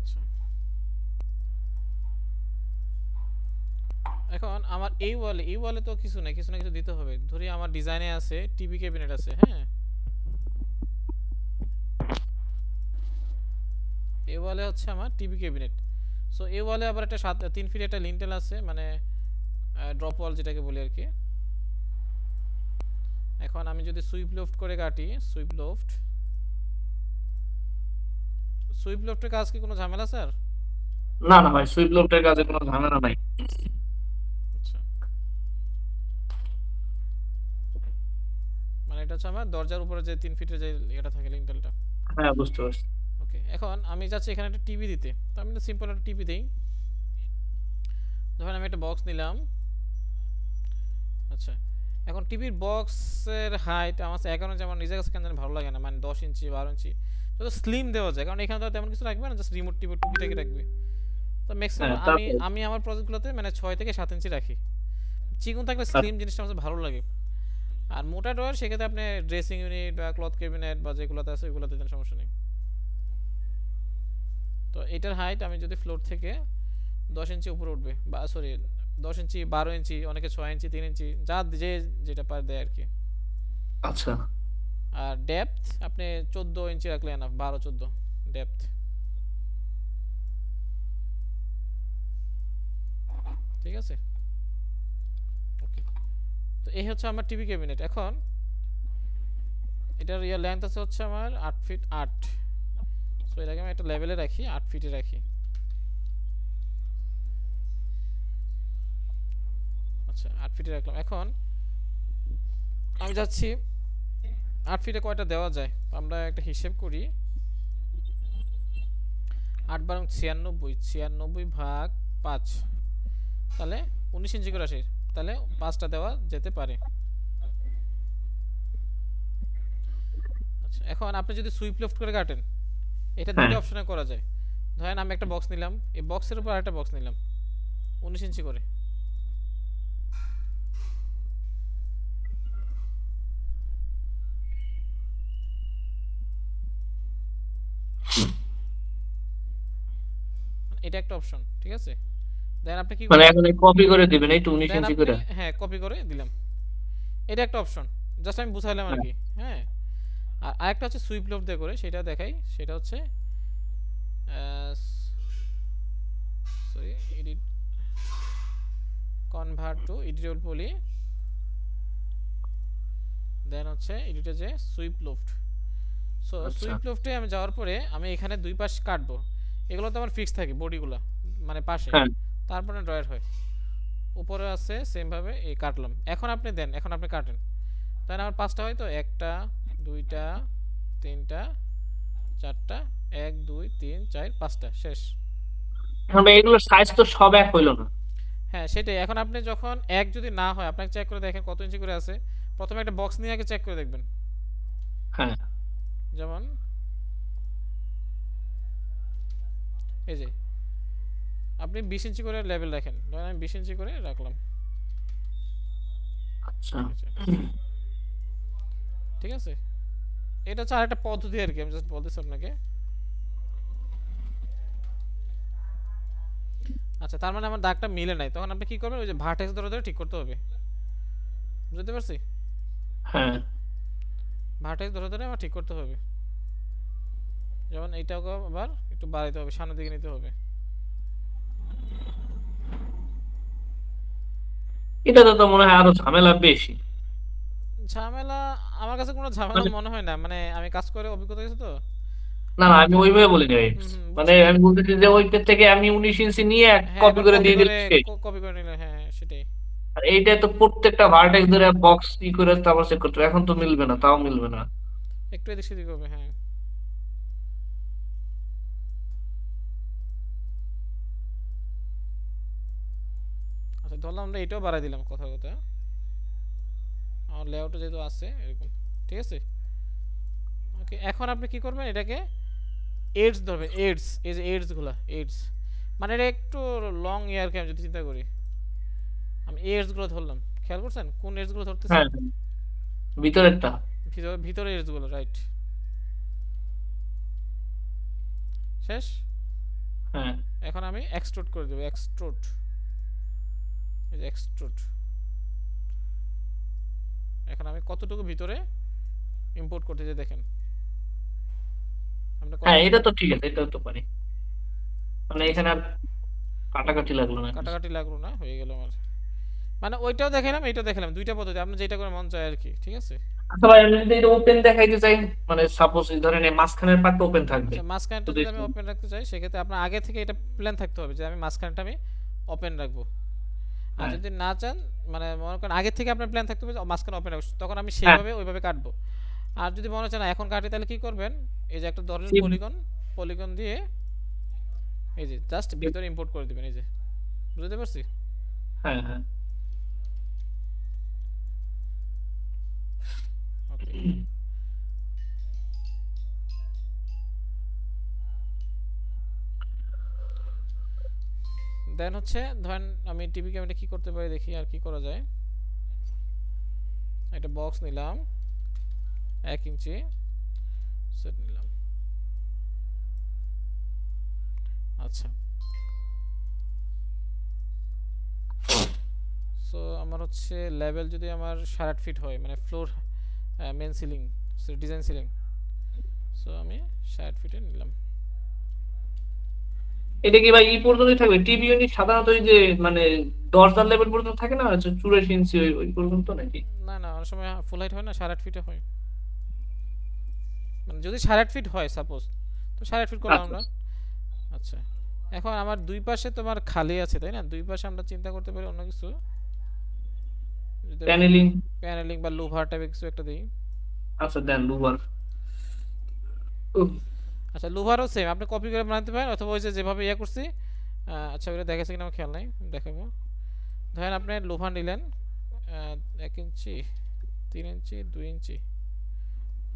আচ্ছা, এখন আমার এই ওয়ালে তো কিছু না কিছু না কিছু দিতে হবে। ধরি আমার ডিজাইনে আছে টিভি ক্যাবিনেট আছে, হ্যাঁ। এই ওয়ালে হচ্ছে আমার টিভি ক্যাবিনেট। সো এই ওয়ালে আবার একটা 3 ফিট একটা লিন্টেল আছে, মানে ড্রপ ওয়াল যেটাকে বলি আর কি। এখন আমি যদি সুইপ লোফট করে কাটি, সুইপ লোফটের কাজ কি কোনো ঝামেলা স্যার? না না ভাই, সুইপ লোফটের কাজে কোনো ঝামেলা নাই। আচ্ছা, মানে এটা হচ্ছে আমার দরজার উপরে যে 3 ফিটের যে এটা থাকে লিন্টেলটা। হ্যাঁ, বুঝতে পারছি। ওকে, এখন আমি যাচ্ছি এখানে একটা টিভি দিতে, তো আমি তো সিম্পল একটা টিভি দিই। ধরেন আমি একটা বক্স নিলাম। আচ্ছা, এখন টিভির বক্সের হাইট আমার 11 ইঞ্চি, আমার নিজের কাছে কেন জানি ভালো লাগে না, মানে 10 ইঞ্চি 12 ইঞ্চি তো স্লিম দেওয়া যায়, কারণ এখানে তো তেমন কিছু রাখবে না, জাস্ট রিমোট টিভি টুকিটাকি রাখবে। তো ম্যাক্সিমাম হ্যাঁ, আমি তারপর আমি আমার প্রজেক্টগুলোতে মানে 6 থেকে 7 ইঞ্চি রাখি। চিকন থাকলে আচ্ছা। স্লিম জিনিসটা আমার কাছে ভালো লাগে। আর মোটা ড্রয়ার সেক্ষেত্রে আপনি ড্রেসিং ইউনিট বা ক্লথ ক্যাবিনেট বা যেগুলোতে আছে ওগুলোতে দেন, সমস্যা নেই। তো এটার হাইট আমি যদি ফ্লোর থেকে 10 ইঞ্চি উপরে উঠবে, বা সরি 10 ইঞ্চি 12 ইঞ্চি, অনেকে 6 ইঞ্চি 3 ইঞ্চি, যা যে যেটা পার দেয় আর কি। আচ্ছা। আর ডেপথ আপনি 14 ইঞ্চি রাখলে এনাফ, 12 14 ডেপথ। ঠিক আছে, ওকে। তো এই হচ্ছে আমার টিভি ক্যাবিনেট। এখন এটার লেন্থ আছে হচ্ছে আমার 8 ফিট 8। সো এটাকে আমি একটা লেভেলে রাখি, 8 ফিটে রাখি। আচ্ছা, 8 ফিটে রাখলাম। এখন আমি যাচ্ছি 8 ফিটে কয়টা দেওয়া যায়, তো আমরা একটা হিসেব করি। 8 × 96, 96 ভাগ 5, তাহলে 19 ইঞ্চি করে আসে। তাহলে 5টা দেওয়া যেতে পারে। আচ্ছা, এখন আপনি যদি সুইপ লেফট করে কাটেন, এটা হ্যাঁ, দুইটা অপশনে করা যায়। ধরেন আমি একটা বক্স নিলাম, এই বক্সের উপর আরেকটা বক্স নিলাম 19 ইঞ্চি করে। এটা একটা অপশন, ঠিক আছে। দেন আপনি কি মানে করবেন, এখন কপি করে দিবেন এই তো 19 দেন ইঞ্চি আপনি করে। হ্যাঁ কপি করে দিলাম। এটা একটা অপশন, জাস্ট আমি বুঝাইলাম আর হ্যাঁ, কি, হ্যাঁ। আর আরেকটা হচ্ছে সুইপ লেফট দিয়ে করে, সেটা দেখাই। সেটা হচ্ছে sorry, edit, convert to editable poly, then হচ্ছে এডিটে যে সুইপ লেফট। সো আচ্ছা। সুইপ লেফটে আমি যাওয়ার পরে আমি এখানে দুই পাশ কাটবো। এগুলো তো আমার ফিক্স থাকে বডিগুলো, মানে পাশে। হ্যাঁ, তারপরে ড্রয়ার হয়, উপরে আছে সেম ভাবে এই কাটলাম। এখন আপনি দেন, এখন আপনি কাটেন। তাহলে আমার 5টা হয় তো, একটা, দুইটা, তিনটা, চারটা, 1 2 3 4 5টা শেষ। এখন ভাই এগুলোর সাইজ তো সব এক হইলো না। হ্যাঁ সেটাই, এখন আপনি যখন এক যদি না হয়, আপনাকে চেক করে দেখেন কত ইঞ্চি করে আছে। প্রথমে একটা বক্স নিয়ে আগে চেক করে দেখবেন। হ্যাঁ, যেমন এই যে আপনি 20 ইঞ্চি করে লেভেল রাখেন, ধরেন আমি 20 ইঞ্চি করে রাখলাম। আচ্ছা। এই যে, ঠিক আছে। এটা হচ্ছে আরেকটা পদ্ধতি আর কি, আমি জাস্ট বলতেছি আপনাকে। আচ্ছা, তার মানে আমার দাগটা মিলে নাই, তখন আপনি কি করবেন, ওই যে ভার্টেক্স ধরে ধরে ঠিক করতে হবে। বুঝতে পারছি, হ্যাঁ, ভার্টেক্স ধরে ধরে আমার ঠিক করতে হবে। যেমন এইটাকে আবার একটু বাড়াইতে হবে, সামনের দিকে নিতে হবে। এটাতে তো মনে হয় আরো ঝামেলা বেশি। ঝামেলা, আমার কাছে কোনো ঝামেলা মানে মনে হয় না, মানে আমি কাজ করে অভিজ্ঞতা গেছে তো। না না, আমি ওইভাবে বলি নাই। হুম হুম, মানে বুঝছি। আমি বলতেছি যে ওইটার থেকে আমি 19 ইঞ্চি নিয়ে হ্যাঁ, কপি একবার করে কপি দিয়ে করে, দিলে শেষ। কপি করে নিলে, হ্যাঁ হ্যাঁ, সেটাই। আর এইটা তো প্রত্যেকটা ভার্টেক্স ধরে বক্স ই করে তারপর চেক করতে হবে। এখন তো মিলবে না, তাও মিলবে না। একটু এদিক সেদিক হবে, হ্যাঁ। আচ্ছা, ধরলাম আমরা এটাও বাড়াই দিলাম, কথা কথা। আমার লেআউটে যেহেতু আছে এরকম, ঠিক আছে। ওকে, এখন আপনি কি করবেন, এটাকে এডস ধরবেন, এডস, এই যে এডস গুলা, এডস মানে এটা একটু লং ইয়ারকে আমি যদি চিন্তা করি, আমি এডস গুলো ধরলাম। খেয়াল করছেন কোন এডস গুলো ধরতেছি? হ্যাঁ, ভিতরেরটা। ভিতরে ভিতরে এডস গুলো, রাইট। শেষ। হ্যাঁ এখন আমি এক্সট্রুড করে দেব, এক্সট্রুড, এই যে এক্সট্রুড। এখন আমি কতটুকু ভিতরে ইম্পোর্ট করতে যে দেখেন আমরা হ্যাঁ, কতটুকু এটা তো ঠিক আছে, এটা তো পারি। মানে ঠিক আছে, এখানে আর কাটাকাটি লাগলো না কিছু। কাটাকাটি লাগলো না, হয়ে গেল আমার। মানে ওইটাও দেখালাম এইটাও দেখালাম, দুইটা পদ্ধতি, আপনি যেটা করে মন চায় আর কি, ঠিক আছে। আচ্ছা ভাই, আমি যদি এটা ওপেন দেখাইতে চাই, মানে সাপোজ ধরেন এই মাঝখানের পার্টটা ওপেন থাকবে, আচ্ছা, মাঝখানটা শুধু যদি আমি screen। ওপেন রাখতে চাই সেক্ষেত্রে আপনার আগে থেকে এটা প্ল্যান থাকতে হবে যে আমি মাঝখানটা আমি ওপেন রাখবো। আর হ্যাঁ যদি না চান, মানে মনে করেন আগে থেকে আপনার প্ল্যান থাকতে হবে যে মাঝখানে ওপেন রাখবো, তখন আমি হ্যাঁ, সেইভাবে ওইভাবে কাটবো। আর যদি মনে হচ্ছে না এখন কাটি, তাহলে কি করবেন, এই যে একটা ধরনের সিম। পলিগন, পলিগন দিয়ে এই যে জাস্ট ভিতরে ইম্পোর্ট করে দিবেন, এই যে, বুঝতে পারছি। হ্যাঁ হ্যাঁ। ওকে, দেন হচ্ছে ধরেন আমি টিভি ক্যামেরা কি করতে পারি দেখি আর কি করা যায়। একটা বক্স নিলাম 1 ইঞ্চি সেট নিলাম। আচ্ছা, সো আমার হচ্ছে লেভেল যদি আমার 8.5 ফিট হয়, মানে floor main ceiling, design ceiling, so আমি 8.5 ফিটে নিলাম। এটা কি ভাই ই পর্যন্তই থাকবে? টিভি ইউনিট সাধারণত এই যে মানে দরজার লেভেল পর্যন্ত থাকে না, হচ্ছে 84 ইঞ্চি ওই ওই পর্যন্ত নাকি? না না, অনেক সময় ফুল হাইট হয় না, 8.5 ফিটে হয়। মানে যদি 8.5 ফিট হয় সাপোজ, তো 8.5 ফিট করলাম আচ্ছা, আমরা। আচ্ছা, এখন আমার দুই পাশে তোমার খালি আছে তাই না, দুই পাশে আমরা চিন্তা করতে পারি অন্য কিছু, যদি আমি প্যানেলিং। প্যানেলিং বা লুভার টাইপের কিছু একটা দিই। আচ্ছা দেন লুবার। আচ্ছা, লুভারও সেম আপনি কপি করে বানাতে পারেন, অথবা ওই যে যেভাবে ইয়ে করছি, আচ্ছা ওটা দেখাচ্ছে কিনা আমার খেয়াল নাই, দেখাবো। ধরেন আপনি লোহা নিলেন 1 ইঞ্চি, 3 ইঞ্চি, 2 ইঞ্চি,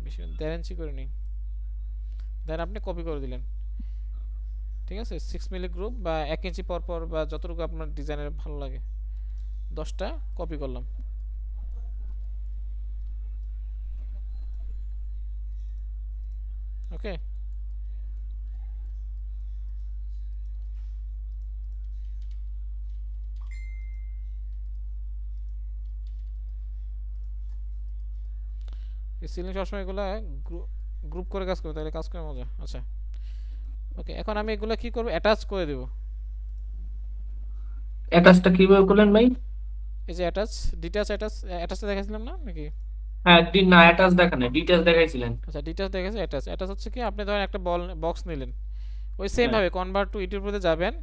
বেশি 1.5 ইঞ্চি করে নিন। দেন আপনি কপি করে দিলেন, ঠিক আছে, 6 মিলি গ্রুপ বা 1 ইঞ্চি পর পর বা যতটুকু আপনার ডিজাইনের ভালো লাগে, 10টা কপি করলাম। ওকে, এই সিলিং সবসময় এগুলো গ্রুপ করে কাজ করবে, তাহলে কাজ করে মজা। আচ্ছা, ওকে, এখন আমি এগুলো কি করব, অ্যাটাচ করে দেব। অ্যাটাচটা কিভাবে করলেন ভাই? এই যে অ্যাটাচ, ডিটাচ, অ্যাটাচ, অ্যাটাচটা দেখাছিলাম না নাকি? হ্যাঁ, না অ্যাটাচ দেখা নাই, ডিটেলস দেখাইছিলেন। আচ্ছা, ডিটাচ দেখেছে, অ্যাটাচ, অ্যাটাচ হচ্ছে কি, আপনি ধরেন একটা বক্স নিলেন, ওই সেম হ্যাঁ ভাবে কনভার্ট টু ইউটিউব তে যাবেন,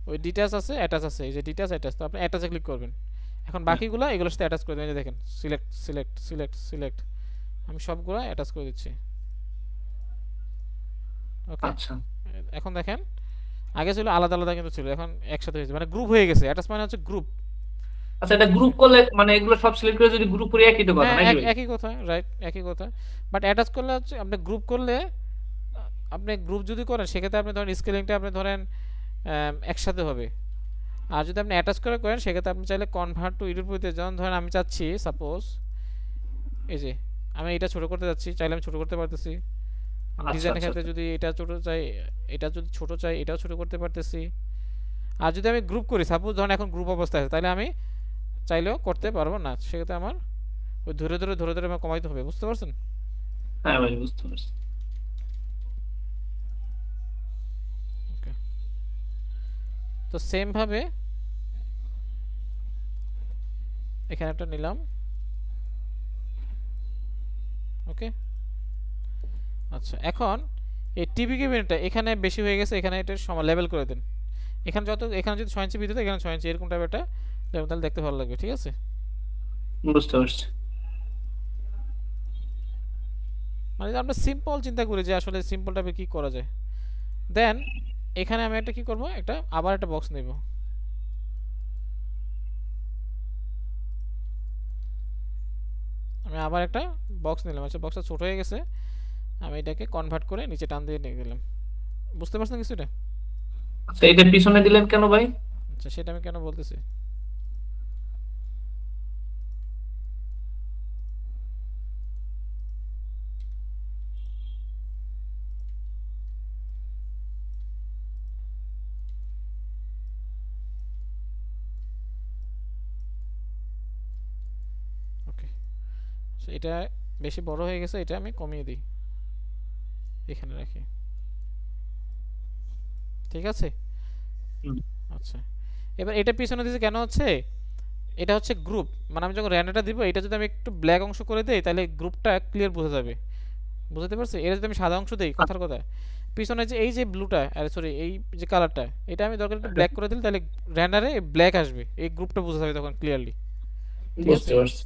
ওই ডিটাচ আছে, অ্যাটাচ আছে, এই যে ডিটাচ অ্যাটাচ, তো আপনি অ্যাটাচে ক্লিক করবেন। এখন হ্যাঁ। বাকিগুলো এগুলোর সাথে অ্যাটাচ করে দেবেন, এই যে দেখেন, সিলেক্ট সিলেক্ট সিলেক্ট সিলেক্ট, আমি সবগুলো অ্যাটাচ করে দিচ্ছি। ওকে, আচ্ছা এখন দেখেন, আগে ছিল আলাদা আলাদা কিন্তু ছিল, এখন একসাথে হয়েছে, মানে গ্রুপ হয়ে গেছে, অ্যাটাচ মানে হচ্ছে গ্রুপ। আচ্ছা, এটা ওকে, গ্রুপ করলে মানে এগুলো সব সিলেক্ট করে যদি গ্রুপ করি একই তো কথা হ্যাঁ নাকি ভাই? একই কথা, রাইট, একই কথা। বাট অ্যাটাচ করলে হচ্ছে আপনি গ্রুপ করলে, আপনি গ্রুপ যদি করেন সেক্ষেত্রে আপনি ধরেন স্কেলিংটা আপনি ধরেন একসাথে হবে। আর যদি আপনি অ্যাটাচ করে করেন সেক্ষেত্রে আপনি চাইলে কনভার্ট টু ইউটিউবতে, যেমন ধরেন আমি চাচ্ছি সাপোজ, এই যে আমি এটা ছোট করতে যাচ্ছি, চাইলে আমি ছোট করতে পারতেছি। আচ্ছা ডিজাইনের আচ্ছা ক্ষেত্রে আচ্ছা। যদি এটা ছোট চাই, এটা যদি ছোট চাই এটাও ছোট করতে পারতেছি। আর যদি আমি গ্রুপ করি, সাপোজ ধরেন এখন গ্রুপ অবস্থায় আছে, তাহলে আমি চাইলেও করতে পারবো না, সেক্ষেত্রে আমার ওই ধরে ধরে ধরে ধরে আমার কমাইতে হবে, বুঝতে পারছেন। হ্যাঁ ভাই, বুঝতে পারছি। ওকে, তো সেম ভাবে এখানে একটা নিলাম। ওকে, আচ্ছা, এখন এই টিভি ক্যাবিনেটটা এখানে বেশি হয়ে গেছে, এখানে এটা সমান লেভেল করে দেন। এখানে যত, এখানে যদি 6 ইঞ্চি ভিতরে, এখানে 6 ইঞ্চি, এরকম টাইপের একটা লেভেল, তাহলে দেখতে ভালো লাগবে, ঠিক আছে। বুঝতে পারছি। মানে আমরা সিম্পল চিন্তা করি যে আসলে সিম্পল টাইপে কি করা যায়। দেন এখানে আমি একটা কি করব, একটা আবার একটা বক্স নেব। আমি আবার একটা বক্স নিলাম, আচ্ছা বক্সটা ছোট হয়ে গেছে, আমি এটাকে কনভার্ট করে নিচে টান দিয়ে নিয়ে দিলাম। বুঝতে পারছেন কিছুটা? আচ্ছা, এটা পিছনে দিলেন কেন ভাই? আচ্ছা, সেটা আমি কেন বলতেছি। এটা বেশি বড় হয়ে গেছে, এটা আমি কমিয়ে দিই, এখানে রাখি। ঠিক আছে। হুম, আচ্ছা, এবার এটা পিছনে দিয়েছে কেন হচ্ছে, এটা হচ্ছে গ্রুপ, মানে আমি যখন র্যান্ডারটা দিব এটা যদি আমি একটু ব্ল্যাক অংশ করে দেই তাহলে গ্রুপটা ক্লিয়ার বোঝা যাবে। বুঝতে পারছি? এটা যদি আমি সাদা অংশ দেই, কথার কথা, পিছনে যে এই যে ব্লুটা, আরে সরি এই যে কালারটা, এটা আমি দরকার একটু আচ্ছা, ব্ল্যাক করে দিলে তাহলে র্যান্ডারে ব্ল্যাক আসবে, এই গ্রুপটা বোঝা যাবে তখন ক্লিয়ারলি। ঠিক আছে। বুঝতে পারছি।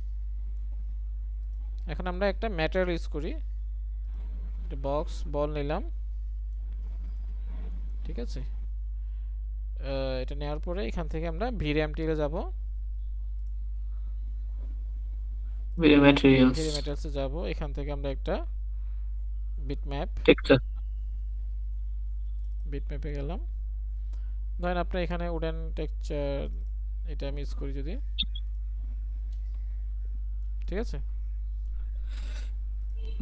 এখন আমরা একটা ম্যাটেরিয়াল ইউজ করি, একটা বক্স বল নিলাম। ঠিক আছে। এটা নেওয়ার পরে এখান থেকে আমরা ভিরিএমটিতে যাব, ম্যাটেরিয়ালস, ভিরি ম্যাটেরিয়ালসে যাব, এখান থেকে আমরা একটা বিটম্যাপ, টেক্সচার। বিটম্যাপে গেলাম। ধরেন আপনার এখানে উডেন টেক্সচার, এটা আমি ইউজ করি যদি। ঠিক আছে।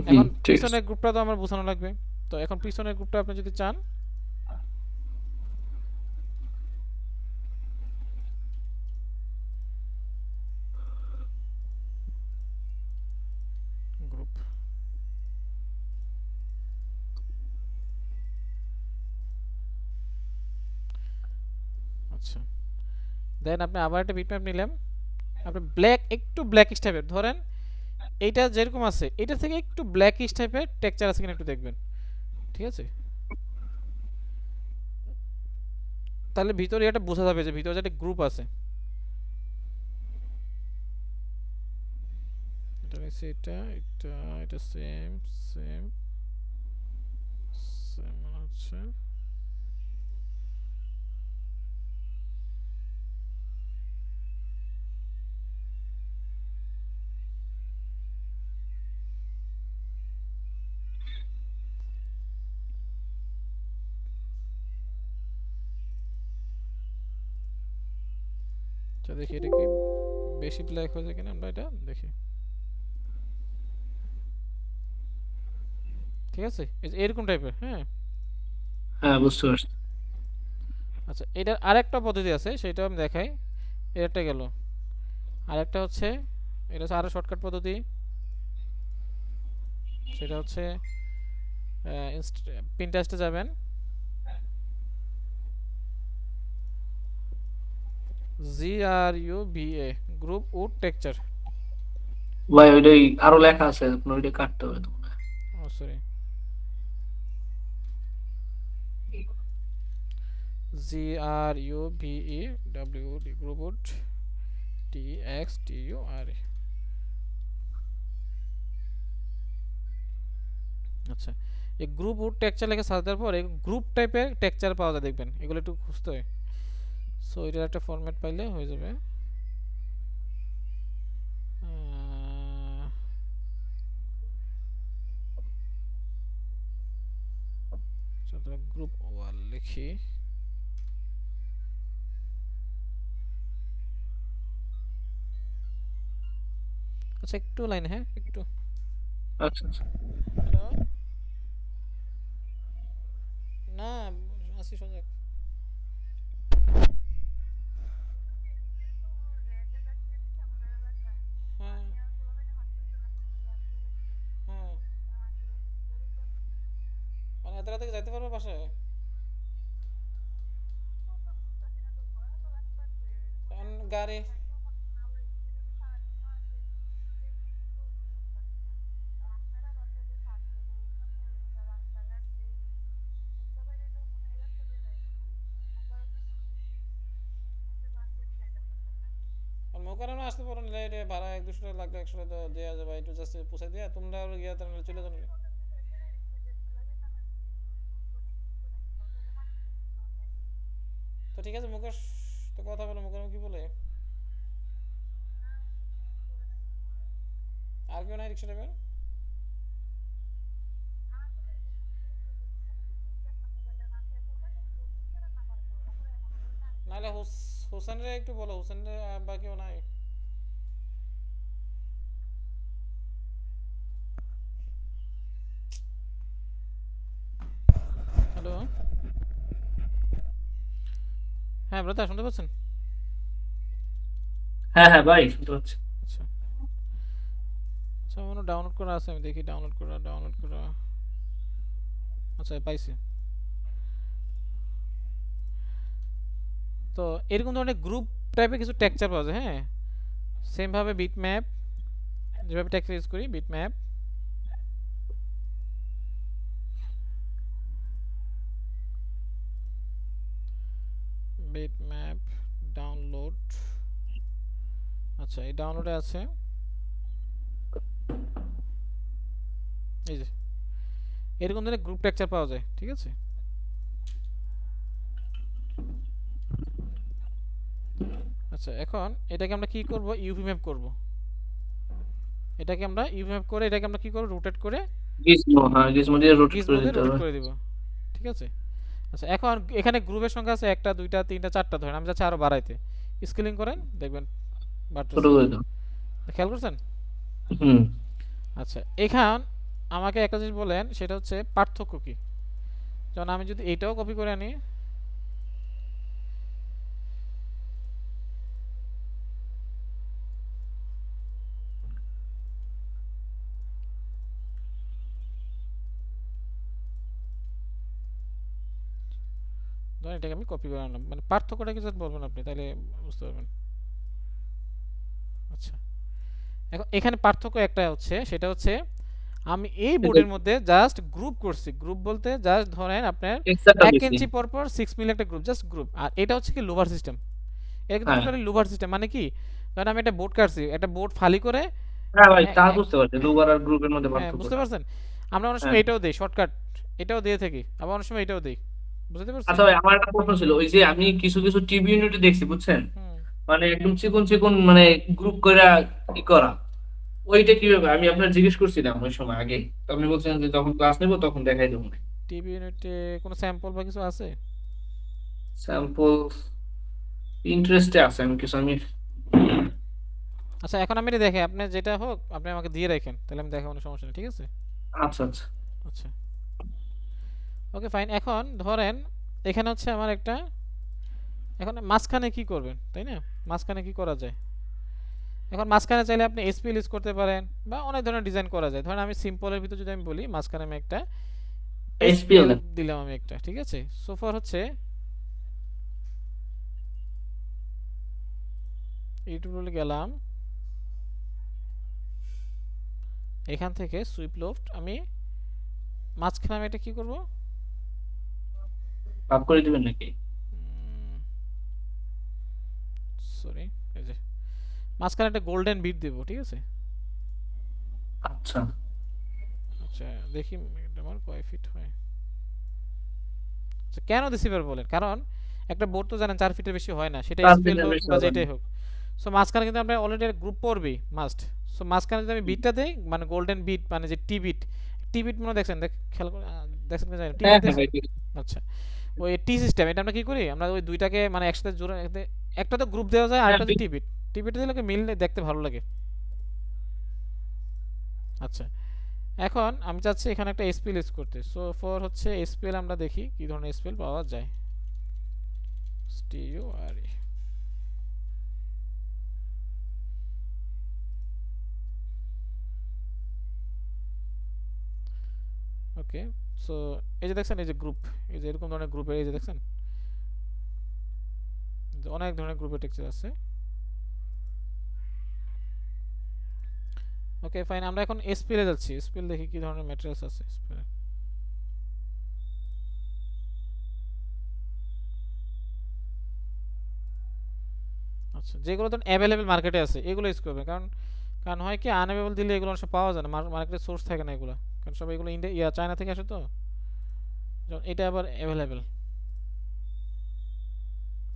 এখন ঠিক আছে। পিছনের গ্রুপটা তো আমার বোঝানো লাগবে, তো এখন পিছনের গ্রুপটা আপনি যদি চান, গ্রুপ, আচ্ছা, দেন আপনি আবার একটা বিটম্যাপ নিলাম, আপনি ব্ল্যাক, একটু ব্ল্যাকিশ টাইপের ধরেন, এইটা যেরকম আছে এটা থেকে একটু ব্ল্যাকিশ টাইপের টেক্সচার আছে কিনা একটু দেখবেন। ঠিক আছে। তাহলে ভিতরে এটা বোঝা যাবে যে ভিতরে যে একটা গ্রুপ আছে। এটা নিচে, এটা এটা এটা সেম সেম সেম হচ্ছে। আচ্ছা দেখি এটা কি বেশি ব্ল্যাক হয়েছে কিনা, আমরা এটা দেখি। ঠিক আছে, এই যে এরকম টাইপের, হ্যাঁ। হ্যাঁ, বুঝতে পারছি। আচ্ছা, এটার আরেকটা পদ্ধতি আছে, সেটাও আমি দেখাই। এটা গেল, আরেকটা হচ্ছে, এটা হচ্ছে আরো শর্টকাট পদ্ধতি, সেটা হচ্ছে পিন্টারেস্টে যাবেন, GRUBA, গ্রুপ উড টেক্সচার। ভাই ওইটাই আরো লেখা আছে, আপনার ওইটা কাটতে হবে তো। ও sorry, GRUBEWD, group wood TXTURA। আচ্ছা, এই গ্রুপ উড টেক্সচার লেখা সার্চ দেওয়ার পর এই গ্রুপ টাইপের টেক্সচার পাওয়া যায় দেখবেন, এগুলো একটু খুঁজতে হয়। সো এটার একটা ফরম্যাট পাইলে হয়ে যাবে। গ্রুপ ওয়াল লিখি। আচ্ছা একটু লাইন, হ্যাঁ একটু। আচ্ছা, আচ্ছা। হ্যালো, না আসি সজাগ। হ্যাঁ হ্যাঁ, মানে এত রাতে কি যাইতে পারবে বাসায়? কারণ গাড়ি, আর মোকারণে আসতে পারো না, এটা ভাড়া 1-200 টাকা লাগবে, 100 টাকা দেওয়া যাবে, একটু জাস্ট পুষাই দিয়া তোমরা আর গিয়া তাহলে চলে যাবে। তো ঠিক আছে, মুকেশ তো কথা বলো, মুকেশ কি বলে, আর কেউ নাই রিক্সা ড্রাইভার? নাহলে হোসেন রে একটু বলো, হোসেন রে বা কেউ নাই? হ্যালো, হ্যাঁ ব্রাদার শুনতে পাচ্ছেন? হ্যাঁ, হ্যাঁ ভাই, শুনতে পাচ্ছি। আচ্ছা, আচ্ছা মনে ডাউনলোড করা আছে, আমি দেখি ডাউনলোড করা। আচ্ছা পাইছি। তো এরকম ধরনের গ্রুপ টাইপের কিছু টেক্সচার পাওয়া যায়। হ্যাঁ, সেম ভাবে বিটম্যাপ, যেভাবে টেক্সচার ইউজ করি বিটম্যাপ, বিটম্যাপ ডাউনলোড। আচ্ছা এই ডাউনলোডে আছে, এই যে এরকম ধরনের গ্রুপ টেক্সচার পাওয়া যায়। ঠিক আছে, আচ্ছা এখন এটাকে আমরা কি করব, ইউভি ম্যাপ করব। এটাকে আমরা ইউভি ম্যাপ করে এটাকে আমরা কি করব, রোটেট করে গিজমো, হ্যাঁ গিজমো দিয়ে রোটেট গিজমো করে দিয়ে দিতে রোটেট হবে। করে দিব। ঠিক আছে, আচ্ছা এখন এখানে গ্রুপের সংখ্যা আছে 1টা 2টা 3টা 4টা, ধরেন আমি চাচ্ছি আরো বাড়াইতে, স্কেলিং করেন দেখবেন ছোট বাড়তেছে। করে দাও। খেয়াল করছেন? হুম। আচ্ছা এখন আমাকে একটা জিনিস বলেন, সেটা হচ্ছে পার্থক্য কি। যেমন আমি যদি এইটাও কপি করে আনি, ধরেন এটাকে আমি কপি করে আনলাম, মানে পার্থক্যটা কি জাস্ট বলবেন আপনি, তাহলে বুঝতে পারবেন। আচ্ছা এখন এখানে পার্থক্য একটা হচ্ছে, সেটা হচ্ছে আমি এই বোর্ডের মধ্যে জাস্ট গ্রুপ করছি। গ্রুপ বলতে জাস্ট ধরেন আপনার টেক্সচারটা 1 বেশি। ইঞ্চি পর পর 6 মিলি একটা গ্রুপ, জাস্ট গ্রুপ। আর এটা হচ্ছে কি লোভার সিস্টেম, এটা কিন্তু হ্যাঁ টোটালি লোভার সিস্টেম। মানে কি, ধরেন আমি একটা বোর্ড কাটছি, একটা বোর্ড ফালি করে, হ্যাঁ ভাই, হ্যাঁ তা বুঝতে পারছি দুবার আর গ্রুপের মধ্যে হ্যাঁ বুঝতে পার্থক্যটা। পারছেন। আমরা অনেক হ্যাঁ। সময় এটাও দেই শর্টকাট, এটাও দিয়ে থাকি, আবার অনেক সময় এটাও দেই। বুঝতে পারছি। আচ্ছা ভাই, আমার একটা প্রশ্ন ছিল, ওই যে আমি কিছু কিছু টিভি ইউনিটে দেখছি বুঝছেন, হুম। মানে একদম চিকন চিকন মানে গ্রুপ করে ই করা, ওইটা কিভাবে আমি আপনার জিজ্ঞেস করছিলাম ওই সময় আগে, তো আপনি বলছেন যে যখন ক্লাস নেবো তখন দেখাই দেবো। টিভি ইউনিটে কোনো স্যাম্পল বা কিছু আছে? স্যাম্পল ইন্টারেস্টে আছে, আমি কিছু আমি। আচ্ছা এখন আমি এটা দেখে, আপনি যেটা হোক আপনি আমাকে দিয়ে রাখেন, তাহলে আমি দেখাবো, কোনো সমস্যা নেই। ঠিক আছে, আচ্ছা আচ্ছা। আচ্ছা ওকে ফাইন। এখন ধরেন এখানে হচ্ছে আমার একটা, এখন মাঝখানে কি করবেন তাই না, মাঝখানে কি করা যায়। এখন মাঝখানে চাইলে আপনি এসপিএল ইউজ করতে পারেন, বা অনেক ধরনের ডিজাইন করা যায়। ধরেন আমি সিম্পলের ভিতর যদি আমি বলি, মাঝখানে আমি একটা এসপিএল এসপিএল দেন। দিলাম আমি একটা। ঠিক আছে, সোফার হচ্ছে ইউটিউব বলে গেলাম, এখান থেকে সুইপ লোফট আমি মাঝখানে আমি এটা কি করব, ভাগ করে দিবেন নাকি? সরি, এই যে মাঝখানে একটা গোল্ডেন বিট দেব। ঠিক আছে, আচ্ছা। আচ্ছা দেখি এটা আমার কয় ফিট হয়। আচ্ছা কেন দিছি এবার বলেন, কারণ একটা বোর্ড তো জানেন 4 ফিটের বেশি হয় না, সেটা 4 ফিট এসপিএল হোক বেশি বা হবে না। যেটাই হোক। সো মাঝখানে কিন্তু আমরা অলরেডি গ্রুপ পড়বেই মাস্ট। সো মাঝখানে যদি আমি বিটটা দেই, মানে গোল্ডেন বিট, মানে যে টি বিট, টি বিট মনে দেখছেন, খেয়াল করে দেখছেন কি জানেন টি হ্যাঁ বিট হ্যাঁ দেখছেন? ভাই, ঠিক আছে। আচ্ছা ওই টি সিস্টেম, এটা আমরা কি করি, আমরা ওই দুইটাকে মানে একসাথে জোড়া, একটা তো গ্রুপ দেওয়া যায়, হ্যাঁ আরেকটা হচ্ছে টি বিট। টি বিট দিলে মিল দেখতে ভালো লাগে। আচ্ছা এখন আমি চাচ্ছি এখানে একটা এসপিএল ইউজ করতে। সো ফর হচ্ছে এসপিএল, আমরা দেখি কি ধরনের এসপিএল পাওয়া যায়। স্টিওআরই, ওকে। সো এই যে দেখছেন, এই যে গ্রুপ, এই যে এরকম ধরনের গ্রুপের, এই যে দেখছেন যে অনেক ধরনের গ্রুপের টেক্সচার আছে। ওকে ফাইন, আমরা এখন এসপিএল এ যাচ্ছি। এসপিএল দেখি কি ধরনের ম্যাটেরিয়ালস আছে এসপিএল। আচ্ছা যেগুলো ধরুন অ্যাভেলেবেল মার্কেটে আছে এগুলো ইউজ করবে, কারণ কারণ হয় কি আনঅ্যাভেলেবল দিলে এগুলো অনেক সময় পাওয়া যায় না, মার্কেটে সোর্স থাকে না এগুলো, কারণ সব এগুলো ইন্ডিয়া চায়না থেকে আসে তো। যেমন এটা আবার অ্যাভেলেবেল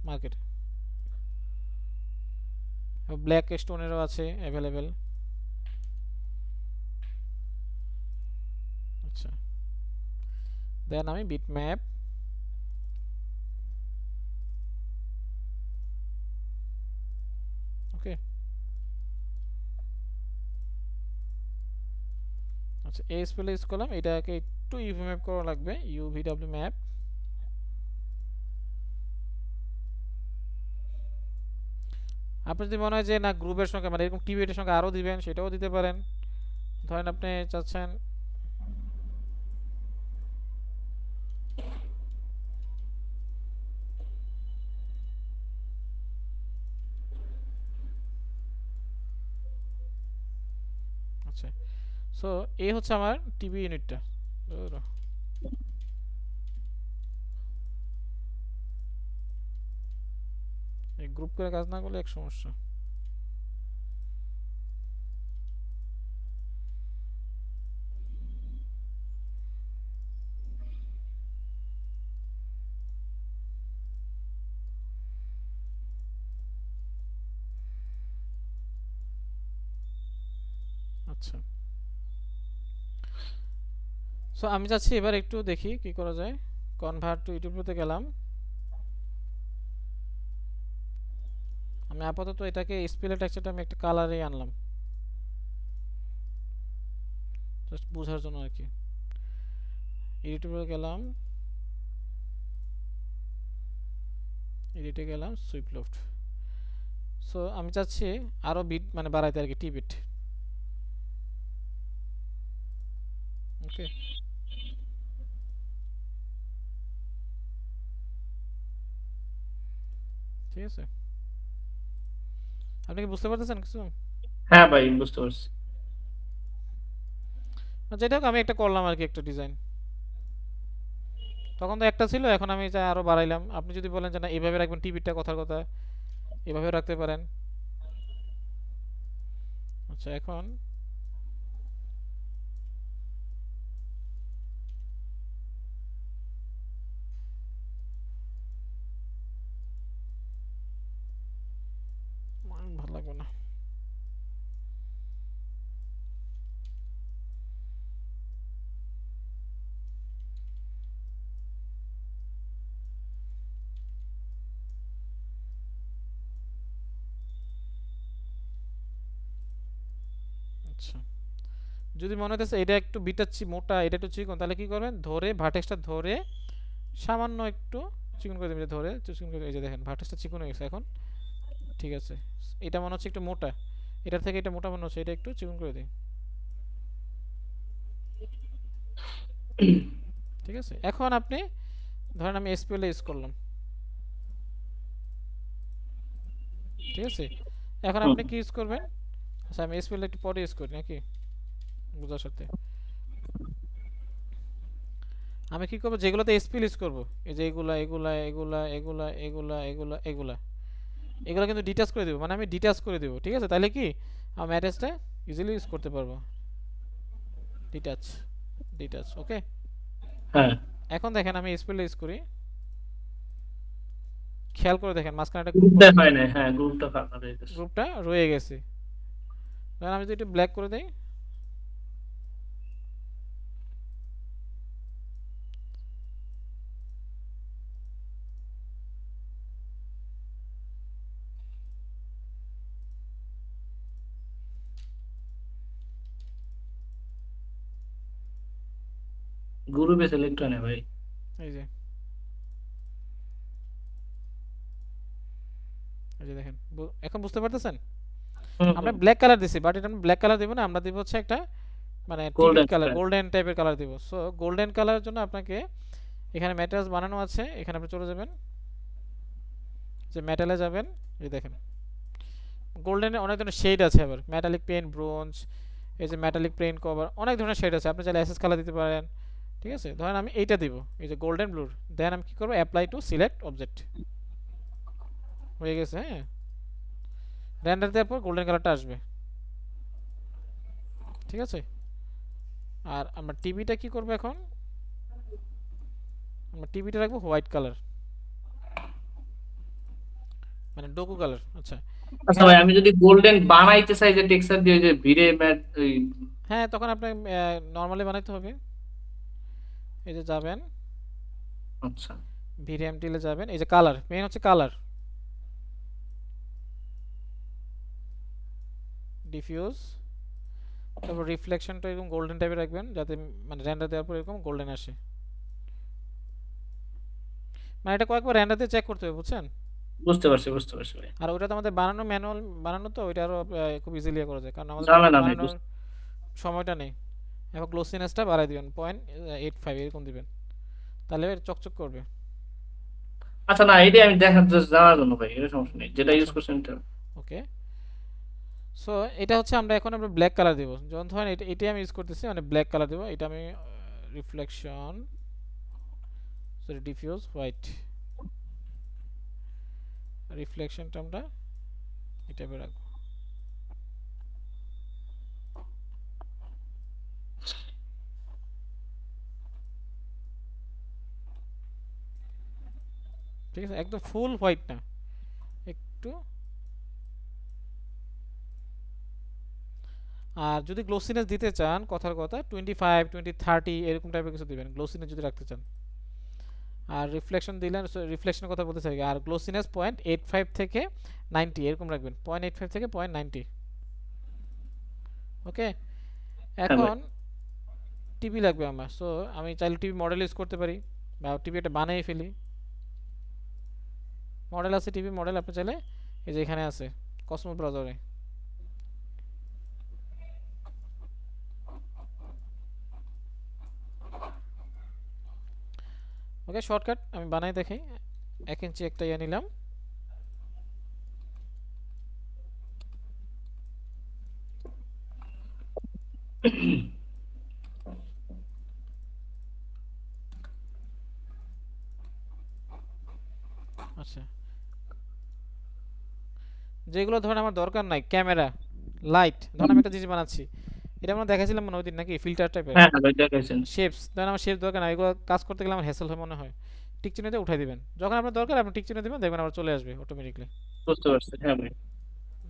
মার্কেটে, ব্ল্যাক স্টোনেরও আছে অ্যাভেলেবেল। আচ্ছা দেন আমি বিটম্যাপ, ওকে। আচ্ছা এই স্পেলে ইউজ করলাম, এটাকে একটু ইউভি ম্যাপ করা লাগবে, ইউভিডব্লিউ ম্যাপ। আপনি যদি মনে হয় যে না গ্রুপের সঙ্গে মানে এরকম টিভিটের সঙ্গে আরও দিবেন, সেটাও দিতে পারেন। ধরেন আপনি চাচ্ছেন আচ্ছা, সো এই হচ্ছে আমার টিভি ইউনিটটা। এই গ্রুপ করে কাজ না করলে এক সমস্যা। আচ্ছা, সো আমি চাচ্ছি এবার একটু দেখি কি করা যায়। কনভার্ট টু ইউটিউবতে গেলাম। আমি আপাতত এটাকে স্পেলে টেক্সচারটা আমি একটা কালারেই আনলাম, জাস্ট বোঝার জন্য আর কি। ইউটিউবে গেলাম, এডিটে গেলাম, সুইপ লফট। সো আমি চাচ্ছি আরো বিট মানে বাড়াইতে আর কি, টি বিট। ওকে, ঠিক আছে। আপনি কি বুঝতে পারতেছেন কিছু? হ্যাঁ ভাই, বুঝতে পারছি। যেটা হোক আমি একটা করলাম আর কি, একটা ডিজাইন। তখন তো একটা ছিল, এখন আমি যা আরো বাড়াইলাম। আপনি যদি বলেন যে না এইভাবে রাখবেন টিভিটা, কথার কথা এভাবে রাখতে পারেন। আচ্ছা, এখন ভালো লাগবে না। আচ্ছা, যদি মনে হতেছে এটা একটু বিটার মোটা, এটা একটু চিকন, তাহলে কি করবেন, ধরে ভার্টেক্সটা ধরে সামান্য একটু চিকন করে দেবেন। ধরে চিকন করে, এই যে দেখেন ভার্টেক্সটা চিকন হয়ে গেছে এখন। ঠিক আছে, এটা মনে হচ্ছে একটু মোটা, এটার থেকে এটা মোটা মনে হচ্ছে, এটা একটু চিকন করে দিই। ঠিক আছে, এখন আপনি ধরেন আমি এসপিএল ইউজ করলাম। ঠিক আছে, এখন হুম। আপনি কি ইউজ করবেন? আচ্ছা, আমি এসপিএল একটু পরে ইউজ করি নাকি, বুঝার সাথে। আমি কি করবো, যেগুলোতে এসপিএল ইউজ করবো, এই যে এগুলা এগুলা এগুলা এগুলা এগুলা এগুলা এগুলা এগুলা কিন্তু ডিটাচ করে দেবো, মানে আমি ডিটাচ করে দেবো। ঠিক আছে, তাহলে কি আমি অ্যাটাচটা ইজিলি ইউজ করতে পারবো। ডিটাচ, ডিটাচ, ওকে। হ্যাঁ, এখন দেখেন আমি এসপিএল ইউজ করি, খেয়াল করে দেখেন মাঝখানে একটা গ্রুপ গ্রুপটা আছে, হয় না, হ্যাঁ গ্রুপটা ফাঁকা হয়ে গেছে। গ্রুপটা রয়ে গেছে। ধরেন আমি যদি একটু ব্ল্যাক করে দেই, গ্রুপে সিলেক্ট হয় না ভাই। এই যে, এই যে দেখেন, এখন বুঝতে পারতেছেন? হুম আমরা হুম। ব্ল্যাক কালার দিছি, বাট এটা আমরা ব্ল্যাক কালার দিব না, আমরা দিব হচ্ছে একটা মানে টিবিট গোল্ডেন কালার, কালার। গোল্ডেন টাইপের কালার দিব। সো গোল্ডেন কালারের জন্য আপনাকে এখানে ম্যাটেরিয়ালস বানানো আছে, এখানে আপনি চলে যাবেন, যে মেটালে যাবেন, এই দেখেন গোল্ডেনের অনেক ধরনের শেড আছে, আবার মেটালিক পেইন্ট, ব্রোঞ্জ, এই যে মেটালিক পেইন্ট কভার, অনেক ধরনের শেড আছে। আপনি চাইলে এসএস কালার দিতে পারেন। ঠিক আছে, ধরেন আমি এইটা দিব, এই যে গোল্ডেন ব্লুর। দেন আমি কি করব, অ্যাপ্লাই টু সিলেক্ট অবজেক্ট, হয়ে গেছে। হ্যাঁ, রেন্ডার দেওয়ার পর গোল্ডেন কালারটা আসবে। ঠিক আছে, আর আমরা টিভিটা কি করব এখন, আমরা টিভিটা রাখবো হোয়াইট কালার, মানে ডোকো কালার। আচ্ছা, আচ্ছা এখন ভাই, আমি যদি গোল্ডেন বানাইতে চাই যে টেক্সচার দিয়ে, যে ভিড়ে ম্যাট ওই। হ্যাঁ, তখন আপনি নর্মালি বানাইতে হবে। এই যে যাবেন, আচ্ছা। ভিডিএম টিলে যাবেন, এই যে কালার, মেইন হচ্ছে কালার, ডিফিউজ, তারপর রিফ্লেকশনটা এরকম গোল্ডেন টাইপের রাখবেন, যাতে মানে রেন্ডার দেওয়ার পর এরকম গোল্ডেন আসে। মানে এটা কয়েকবার রেন্ডার দিয়ে চেক করতে হবে, বুঝছেন? বুঝতে পারছি, বুঝতে পারছি ভাই। আর ওইটা তো আমাদের বানানো ম্যানুয়াল বানানো, তো ওইটা আরো খুব ইজিলি করা যায়, কারণ আমাদের ঝামেলা নাই, বানানোর সময়টা নেই। এখন গ্লোসিনেসটা বাড়াই দিবেন 0.85 এরকম দিবেন, তাহলে চকচক করবে। আচ্ছা, না এটা আমি দেখার জাস্ট জানার জন্য ভাই, এটা সমস্যা নেই, যেটা ইউজ আচ্ছা করছেন এটা। ওকে। সো এটা হচ্ছে আমরা ব্ল্যাক কালার দেব। যখন ধরেন এটাই আমি ইউজ করতেছি, মানে ব্ল্যাক কালার দেব। এটা আমি রিফ্লেকশন, সরি ডিফিউজ হোয়াইট, রিফ্লেকশনটা আমরা এটা রাখবো। ঠিক আছে, একদম ফুল হোয়াইট না, একটু। আর যদি গ্লোসিনেস দিতে চান, কথার কথা 25, 20, 30 এরকম টাইপের কিছু দিবেন গ্লোসিনেস যদি রাখতে চান। আর রিফ্লেকশন দিলেন, রিফ্লেকশনের কথা বলতে চাই। আর গ্লোসিনেস 0.85 থেকে 90 এরকম রাখবেন, 0.85 থেকে 0.90। ওকে। হ্যাঁ ভাই। এখন টিভি লাগবে আমার। সো আমি চাইলে টিভি মডেল ইউজ করতে পারি, বা টিভি একটা বানিয়ে ফেলি। মডেল আছে, টিভি মডেল আপনি চাইলে এই যে এখানে আছে কসমো ব্রাউজারে। ওকে, শর্টকাট আমি বানাই দেখাই। 1 ইঞ্চি একটা ইয়ে নিলাম। আচ্ছা, যেগুলো ধরেন আমার দরকার নাই, ক্যামেরা, লাইট, ধরেন আমি একটা জিনিস বানাচ্ছি, এটা আমরা দেখাছিলাম মনে ওই দিন নাকি, ফিল্টার টাইপের হ্যাঁ হ্যাঁ ভাই, দেখাইছেন। শেপস। ধরেন আমার শেপ দরকার না, এগুলো কাজ করতে গেলে আমার হ্যাসেল হয় মনে হয়, টিক চিহ্ন দিয়ে উঠাই দিবেন। যখন আপনার দরকার আপনি টিক চিহ্ন দিবেন, দেখবেন আবার চলে আসবে অটোমেটিকলি। বুঝতে পারছি, হ্যাঁ ভাই।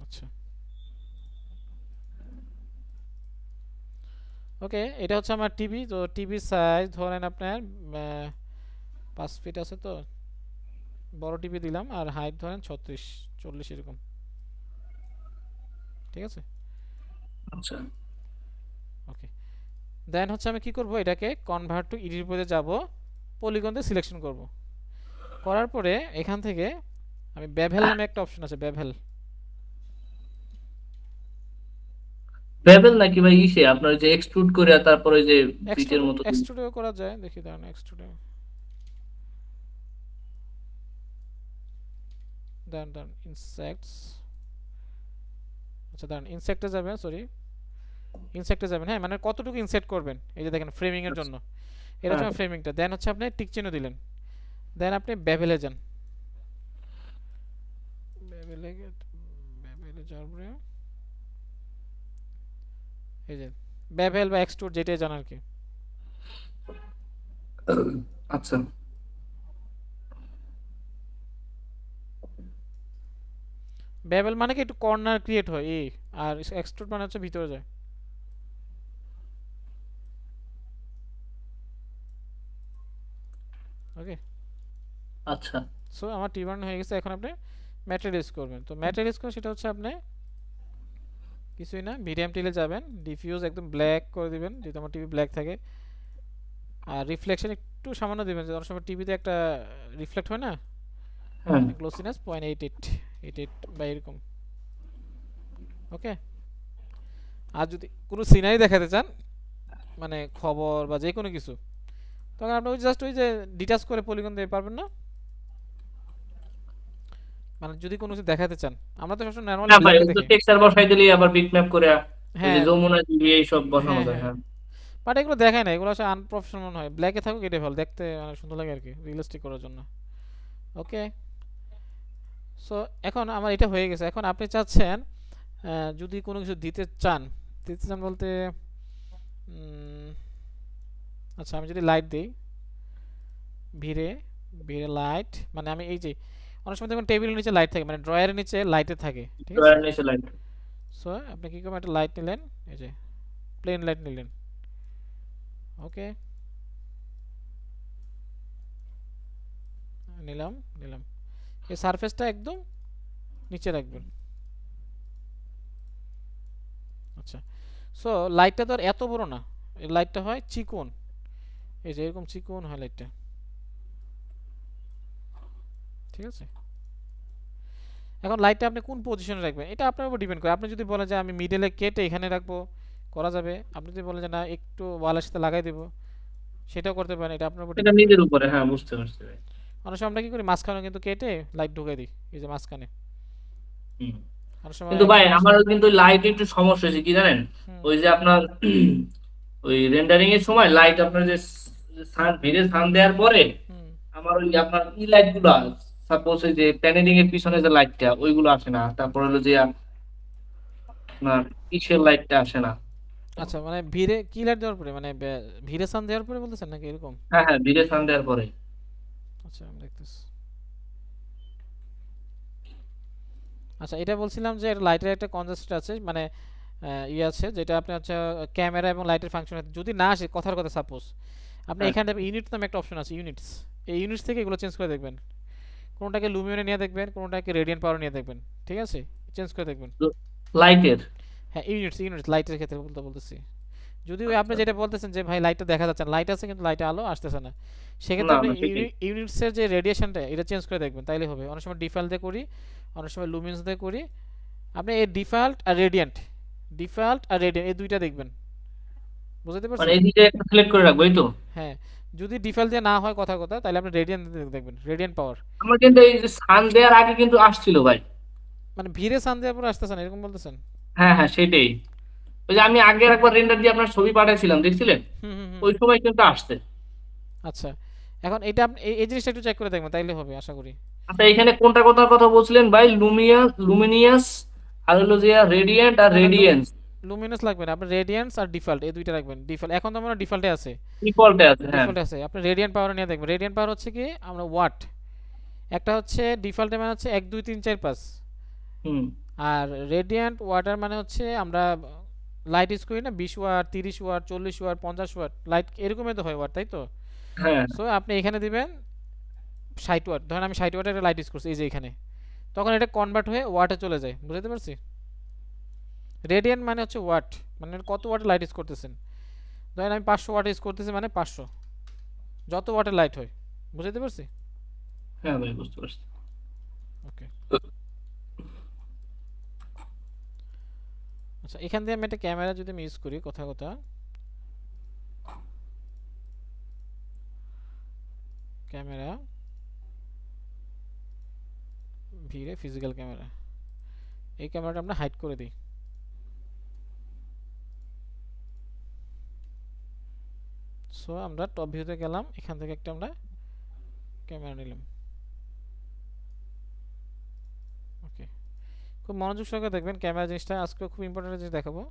আচ্ছা ওকে, এটা হচ্ছে আমার টিভি। তো টিভি সাইজ ধরেন আপনার 5 ফিট আছে, তো বড় টিভি দিলাম। আর হাইট ধরেন 36, 40 এরকম। ঠিক আছে, আচ্ছা। ওকে। দেন হচ্ছে আমি কি করব, এটাকে কনভার্ট টু ইডিট পথে যাব, পলিগন দিয়ে সিলেকশন করব। করার পরে এখান থেকে আমি বেভেল নামে একটা অপশন আছে, বেভেল। বেভেল নাকি ভাই ইসে আপনার যে এক্সট্রুড করে তারপরে যে বিটের এক্সট্রুড, মতো এক্সট্রুডও করা যায়, দেখি দাঁড়ান। এক্সট্রুড দাঁড়ান ইনসেক্টস। আচ্ছা দাঁড়ান, ইনসেক্টে যাবেন, সরি ইনসেক্টে যাবেন। হ্যাঁ, মানে কতটুকু ইনসেক্ট করবেন, এই যে দেখেন ফ্রেমিং এর জন্য। এটা হ্যাঁ হচ্ছে আমার ফ্রেমিংটা। দেন হচ্ছে আপনি টিক চিহ্ন দিলেন, দেন আপনি বেভেলে যান। বেভেলে বেভেলে যাওয়ার পরে এই যে বেভেল বা এক্সট্রুড যেটাই জান আর কি। আচ্ছা। বেভেল মানে কি একটু কর্নার ক্রিয়েট হয় এই, আর এক্সট্রুড মানে হচ্ছে ভিতরে যায়। ওকে, আচ্ছা। সো আমার টিবার্ন হয়ে গেছে। এখন আপনি ম্যাটেরিয়াল ইউজ করবেন। তো ম্যাটেরিয়াল ইউজ করবেন সেটা হচ্ছে আপনি কিছুই না, মিডিয়াম টিলে যাবেন, ডিফিউজ একদম ব্ল্যাক করে দিবেন যেহেতু আমার টিভি ব্ল্যাক থাকে। আর রিফ্লেকশন একটু সামান্য দিবেন, যে অনেক সময় টিভিতে একটা রিফ্লেক্ট হয় না, হ্যাঁ গ্লোসিনেস 0.88 বা এরকম। ওকে। আর যদি কোনো সিনারি দেখাতে চান, মানে খবর বা যে কোনো কিছু, তখন আপনি ওই জাস্ট ওই যে ডিটাচ করে পলিগন দিয়ে পারবেন না। মানে যদি কোনো কিছু দেখাতে চান, আমরা তো সবসময় নরমালি হ্যাঁ ভাই, ব্ল্যাকে ওই তো দেখি। টেক্সচার বসাই দিলেই আবার বিটম্যাপ করে ওই যে হ্যাঁ যমুনা টিভি এই সব বসানো হ্যাঁ যায়, হ্যাঁ, হ্যাঁ। বাট এগুলো দেখায় না, এগুলো আসলে আনপ্রফেশনাল মনে হয়। ব্ল্যাকে থাকুক এটাই ভালো, দেখতে মানে সুন্দর লাগে আর কি, রিয়েলিস্টিক করার জন্য। ওকে। সো এখন আমার এটা হয়ে গেছে। এখন আপনি চাচ্ছেন যদি কোনো কিছু দিতে চান বলতে উম, আচ্ছা আমি যদি লাইট দিই, ভিড়ে ভিড়ে লাইট, মানে আমি এই যে অনেক সময় দেখবেন টেবিলের নিচে লাইট থাকে, মানে ড্রয়ারের নিচে লাইটে থাকে। ঠিক আছে, নিচে লাইট। সো আপনি কি করবেন, একটা লাইট নিলেন, এই যে প্লেন লাইট নিলেন। ওকে, নিলাম নিলাম। এই সারফেসটা একদম নিচে রাখবেন। আচ্ছা, সো লাইটটা তো আর এত বড় না, এই লাইটটা হয় চিকন, এই যে এরকম চিকন হয় লাইটটা। ঠিক আছে, এখন লাইটটা আপনি কোন পজিশনে রাখবেন এটা আপনার উপর ডিপেন্ড করে। আপনি যদি বলেন যে আমি মিডলে কেটে এখানে রাখবো, করা যাবে। আপনি যদি বলেন যে না একটু ওয়ালের সাথে লাগাই দেব, সেটাও করতে পারেন, এটা আপনার উপর এটা ডিপেন্ড করে। নিজের উপরে, হ্যাঁ বুঝতে পারছি ভাই। অনেক সময় আমরা কি করি মাঝখানে কিন্তু কেটে লাইট ঢুকাই দিই, এই যে মাঝখানে হুম। অনেক সময় কিন্তু ভাই একদম আমার কিন্তু লাইট একটু সমস্যা হয়েছে কি জানেন, হুম ওই যে আপনার ওই রেন্ডারিং এর সময় লাইট আপনার যে সান ভিড়ে সান দেওয়ার পরে হুম। আমার ওই আপনার লাইট গুলা, সাপোজ ওই যে প্যানেলিং এর পিছনে যে লাইটটা ওইগুলো আসে না, তারপর হলো যে আপনার কিসের লাইটটা আসে না। আচ্ছা, মানে ভিড়ে কি লাইট দেওয়ার পরে, মানে ভিড়ে সান দেওয়ার পরে বলতেছেন নাকি এরকম? হ্যাঁ হ্যাঁ, ভিড়ে সান দেওয়ার পরে। আচ্ছা আমি দেখতেছি। আচ্ছা, এটা বলছিলাম যে লাইটের একটা কনজেস্ট আছে, মানে ইয়ে আছে যেটা আপনি হচ্ছে ক্যামেরা এবং লাইটের ফাংশন যদি না আসে কথার কথা, সাপোজ আপনি হ্যাঁ, এখানে ইউনিট নামে একটা অপশন আছে, ইউনিটস। এই ইউনিটস থেকে এগুলো চেঞ্জ করে দেখবেন, কোনটাকে লুমিয়নে নিয়ে দেখবেন, কোনটাকে রেডিয়েন্ট পাওয়ার নিয়ে দেখবেন, ঠিক আছে? চেঞ্জ করে দেখবেন। লাইটের। হ্যাঁ, ইউনিটস ইউনিটস লাইটের ক্ষেত্রে বলতেছি। যদি ওই আপনি আচ্ছা। যেটা বলতেছেন যে ভাই লাইটটা দেখা যাচ্ছে না, লাইট আছে কিন্তু লাইটে আলো আসতেছে না, সেক্ষেত্রে না আপনি না সেটাই। ইউনিটসের যে রেডিয়েশনটা এটা চেঞ্জ করে দেখবেন, তাইলে হবে। অনেক সময় ডিফল্ট দিয়ে করি, অনেক সময় লুমিন্স দিয়ে করি। আপনি এই ডিফল্ট আর রেডিয়েন্ট এই দুইটা দেখবেন, বুঝতে মানে পারছি? এই দিকে একটা সিলেক্ট করে রাখবো, এই তো। হ্যাঁ, যদি ডিফল্ট দিয়ে না হয় কথা কথা, তাহলে আপনি রেডিয়েন্ট দেখবেন, রেডিয়েন্ট পাওয়ার। আমার কিন্তু এই যে সান দেওয়ার আগে কিন্তু আসছিল ভাই। মানে ভিড়ে সান দেওয়ার পর আসতেছে না এরকম বলতেছেন? হ্যাঁ হ্যাঁ সেটাই। ওই যে আমি আগে একবার রেন্ডার দিয়ে আপনার ছবি পাঠাইছিলাম, দেখছিলেন? হুম হুম হুম। ওই সময় কিন্তু আসছে। আচ্ছা, এখন এটা আপনি এই জিনিসটা একটু চেক করে দেখবেন, তাইলে হবে আশা করি। আচ্ছা, এখানে কোনটা কোথার কথা বলছিলেন ভাই? লুমিনিয়াস, আর হলো যে রেডিয়েন্ট আর না না, রেডিয়েন্স। লুমিনাস লাগবে না, আপনি রেডিয়েন্স আর ডিফল্ট এই দুইটা রাখবেন। ডিফল্ট এখন তো আমরা ডিফল্টে আছে, ডিফল্টে আছে, হ্যাঁ। ডিফল্টে আছে। আপনি রেডিয়েন্ট পাওয়ার নিয়ে দেখবেন। রেডিয়েন্ট পাওয়ার হচ্ছে কি আমরা ওয়াট, একটা হচ্ছে ডিফল্টে মানে হচ্ছে 1 2 3 4 5, হুম। আর রেডিয়েন্ট ওয়াটার মানে হচ্ছে আমরা লাইট ইউজ করি না, 20 watt 30 watt 40 watt 50 watt light এরকমই তো হয় ওয়াট, তাই তো? হ্যাঁ সো আপনি এখানে দিবেন 60 ওয়াট, ধরেন আমি 60 ওয়াটের একটা লাইট ইউজ করছি এই যে এখানে, তখন এটা কনভার্ট হয়ে ওয়াটে চলে যায়, বুঝতে পারছি? রেডিয়েন্ট মানে হচ্ছে ওয়াট, মানে কত ওয়াটের লাইট ইউজ করতেছেন। ধরেন আমি 500 ওয়াট ইউজ করতেছি, মানে 500, যত ওয়াটের লাইট হয়, বুঝতে পারছি? হ্যাঁ ভাই, বুঝতে পারছি। ওকে। আচ্ছা, এখান দিয়ে আমি একটা ক্যামেরা যদি আমি ইউজ করি কথা কথা, ক্যামেরা ভিড়ে ফিজিক্যাল ক্যামেরা, এই ক্যামেরাটা আমরা হাইড করে দিই। সো আমরা টপ ভিউতে গেলাম, এখান থেকে একটা আমরা ক্যামেরা নিলাম। ওকে, খুব মনোযোগ সহকারে দেখবেন ক্যামেরা জিনিসটা, আজকে খুব ইম্পর্টেন্ট জিনিস দেখাবো।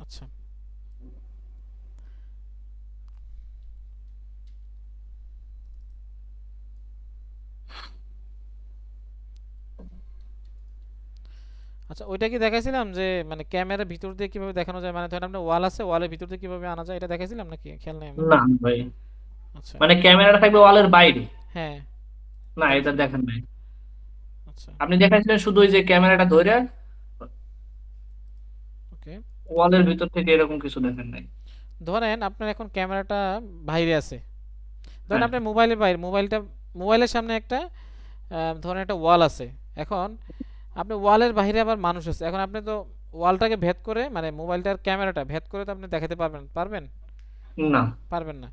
আচ্ছা, আচ্ছা ওইটা কি দেখাইছিলাম যে মানে ক্যামেরার ভিতর দিয়ে কিভাবে দেখানো যায়, মানে ধরেন আপনার ওয়াল আছে, ওয়ালের ভিতর দিয়ে কিভাবে আনা যায়, এটা দেখাইছিলাম নাকি খেয়াল নেই আমার? না ভাই, আচ্ছা। মানে ক্যামেরাটা থাকবে ওয়ালের বাইরে। হ্যাঁ, না, দেখ। এটা দেখেন নাই। আচ্ছা। আপনি দেখাচ্ছিলেন শুধু ওই যে ক্যামেরাটা ধরে ওকে, ওয়ালের ভিতর থেকে, এরকম কিছু দেখেন নাই। ধরেন আপনার এখন ক্যামেরাটা বাইরে আছে, ধরেন হ্যাঁ। আপনার মোবাইলের বাইরে, মোবাইলের সামনে একটা ধরেন একটা ওয়াল আছে। এখন আপনি ওয়ালের বাইরে আবার মানুষ আছে, এখন আপনি তো ওয়ালটাকে ভেদ করে, মানে মোবাইলটার ক্যামেরাটা ভেদ করে তো আপনি দেখাতে পারবেন পারবেন না। পারবেন না।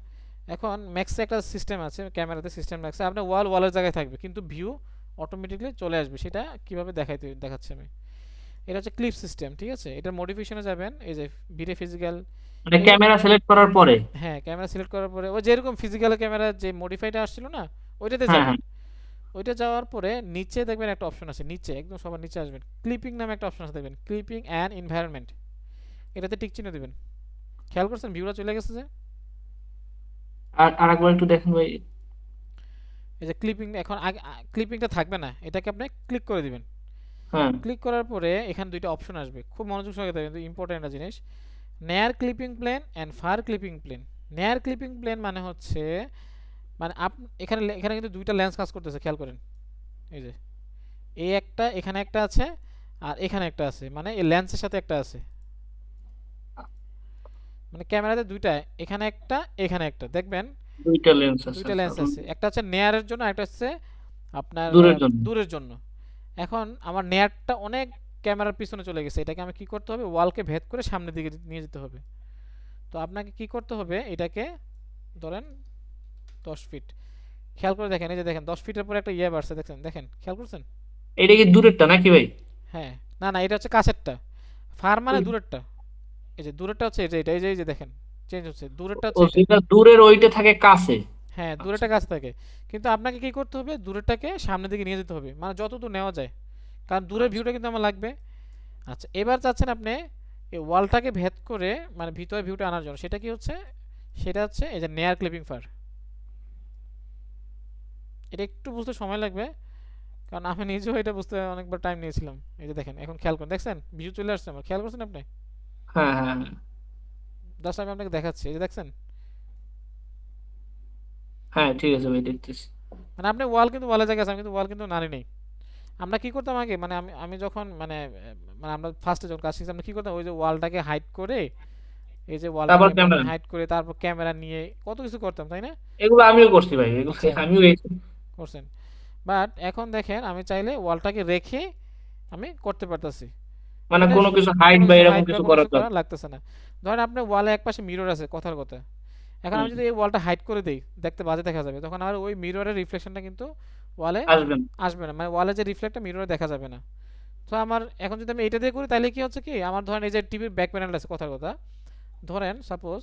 এখন ম্যাক্সে একটা সিস্টেম আছে, ক্যামেরাতে সিস্টেম রাখছে, আপনার ওয়ালের জায়গায় থাকবে কিন্তু ভিউ অটোমেটিকলি চলে আসবে। সেটা কিভাবে দেখাচ্ছি আমি, এটা হচ্ছে ক্লিপ সিস্টেম, ঠিক আছে? এটার মডিফিকেশনে যাবেন, এই যে ভিডিও ফিজিক্যাল, মানে এই ক্যামেরা সিলেক্ট করার পরে। হ্যাঁ ক্যামেরা সিলেক্ট করার পরে ওই যেরকম ফিজিক্যাল ক্যামেরা যে মডিফাইটা আসছিল না, ওইটাতে হ্যাঁ যাবেন। হ্যাঁ। ওইটা যাওয়ার পরে নিচে দেখবেন একটা অপশন আছে, নিচে একদম সবার নিচে আসবেন, ক্লিপিং নামে একটা অপশন আছে দেখবেন, ক্লিপিং অ্যান্ড এনভায়রনমেন্ট, এটাতে টিক চিহ্ন দিবেন। খেয়াল করছেন ভিউটা চলে গেছে যে? আর আরেকবার একটু দেখেন ভাই। এই যে ক্লিপিং, এখন আগে ক্লিপিংটা থাকবে না, এটাকে আপনি ক্লিক করে দিবেন। হ্যাঁ। ক্লিক করার পরে এখানে দুইটা অপশন আসবে, খুব মনোযোগ সহকারে দেখবেন, কিন্তু ইম্পর্টেন্ট একটা জিনিস, near clipping plane and far clipping plane. Near clipping plane মানে হচ্ছে, মানে এখানে এখানে কিন্তু দুইটা লেন্স কাজ করতেছে, খেয়াল করেন। এই যে এই একটা, এখানে একটা আছে, আর এখানে একটা আছে, মানে এই লেন্সের সাথে একটা আছে, মানে ক্যামেরাতে দুইটা, এখানে একটা দেখবেন, দুইটা লেন্স আছে, দুইটা আচ্ছা। লেন্স আছে, একটা হচ্ছে নেয়ারের জন্য, একটা হচ্ছে আপনার দূরের জন্য। দূরের জন্য। এখন আমার নেয়ারটা অনেক ক্যামেরার পিছনে চলে গেছে, এটাকে আমি কি করতে হবে, ওয়ালকে ভেদ করে সামনের দিকে নিয়ে যেতে হবে। তো আপনাকে কি করতে হবে, এটাকে ধরেন 10 ফিট, খেয়াল করে দেখেন, এই যে দেখেন 10 ফিটের পরে একটা ইয়ে বাড়ছে, দেখেন দেখেন খেয়াল করছেন? এটা কি দূরেরটা নাকি ভাই? হ্যাঁ, না না, এটা হচ্ছে কাছেরটা, ফার মানে দূরেরটা। এই যে দূরেরটা হচ্ছে এটা, এটা এই যে দেখেন চেঞ্জ হচ্ছে, দূরেরটা ও হচ্ছে এটা। যেটা দূরের ওইটা থাকে কাছে। হ্যাঁ, আচ্ছা। দূরেরটা কাছে থাকে, কিন্তু আপনাকে কি করতে হবে, দূরেরটাকে সামনের দিকে নিয়ে যেতে হবে, মানে যত দূর নেওয়া যায়, কারণ দূরের আচ্ছা। ভিউটা কিন্তু আমার লাগবে। আচ্ছা, এবার চাচ্ছেন আপনি এই ওয়ালটাকে ভেদ করে মানে ভিতরে ভিউটা আনার জন্য, সেটা কি হচ্ছে, সেটা হচ্ছে এই যে নেয়ার ক্লিপিং ফার। এটা একটু বুঝতে সময় লাগবে, কারণ আমি নিজেও এটা বুঝতে অনেকবার টাইম নিয়েছিলাম। এই যে দেখেন, এখন খেয়াল করেন, দেখছেন ভিউ চলে আসছে আমার, খেয়াল করছেন আপনি? হ্যাঁ হ্যাঁ হ্যাঁ। জাস্ট আমি আপনাকে দেখাচ্ছি, এই যে দেখছেন। হ্যাঁ ঠিক আছে ভাই, দেখতেছি। মানে আপনি ওয়াল কিন্তু ওয়ালের জায়গায় আছে, আমি কিন্তু ওয়াল কিন্তু নাড়ি নেই। আমরা কি করতাম আগে, মানে আমি আমি যখন মানে মানে আমরা ফার্স্টে যখন কাজ শিখছি, আমরা কি করতাম, ওই যে ওয়ালটাকে হাইড করে, এই যে তারপর ওয়ালটাকে মানে ক্যামেরা। হাইড করে তারপর ক্যামেরা নিয়ে কত কিছু করতাম, তাই না? এগুলো আমিও করছি ভাই, এগুলো আচ্ছা, আমিও করছেন। বাট এখন দেখেন আমি চাইলে ওয়ালটাকে রেখে আমি করতে পারতাছি। মানে এটা কোনো কিছু হাইট কোনো বা কিছু এরকম হাইড বা কিছু কোনো করার কিছু করা দরকার। লাগতেছে না। ধরেন আপনার ওয়ালে একপাশে মিরর আছে, কথার কথা। এখন আমি হুম। যদি এই ওয়ালটা হাইড করে দেই, দেখতে বাজে দেখা যাবে, তখন আর ওই মিররের রিফ্লেকশনটা কিন্তু ওয়ালে আসবেন। আসবে না, মানে ওয়ালে যে রিফ্লেক্টটা মিররে দেখা যাবে না। তো আমার এখন যদি আমি এটা দিয়ে করি, তাহলে কি হচ্ছে কি, আমার ধরেন এই যে টিভির ব্যাক প্যানেল আছে, কথার কথা, ধরেন সাপোজ,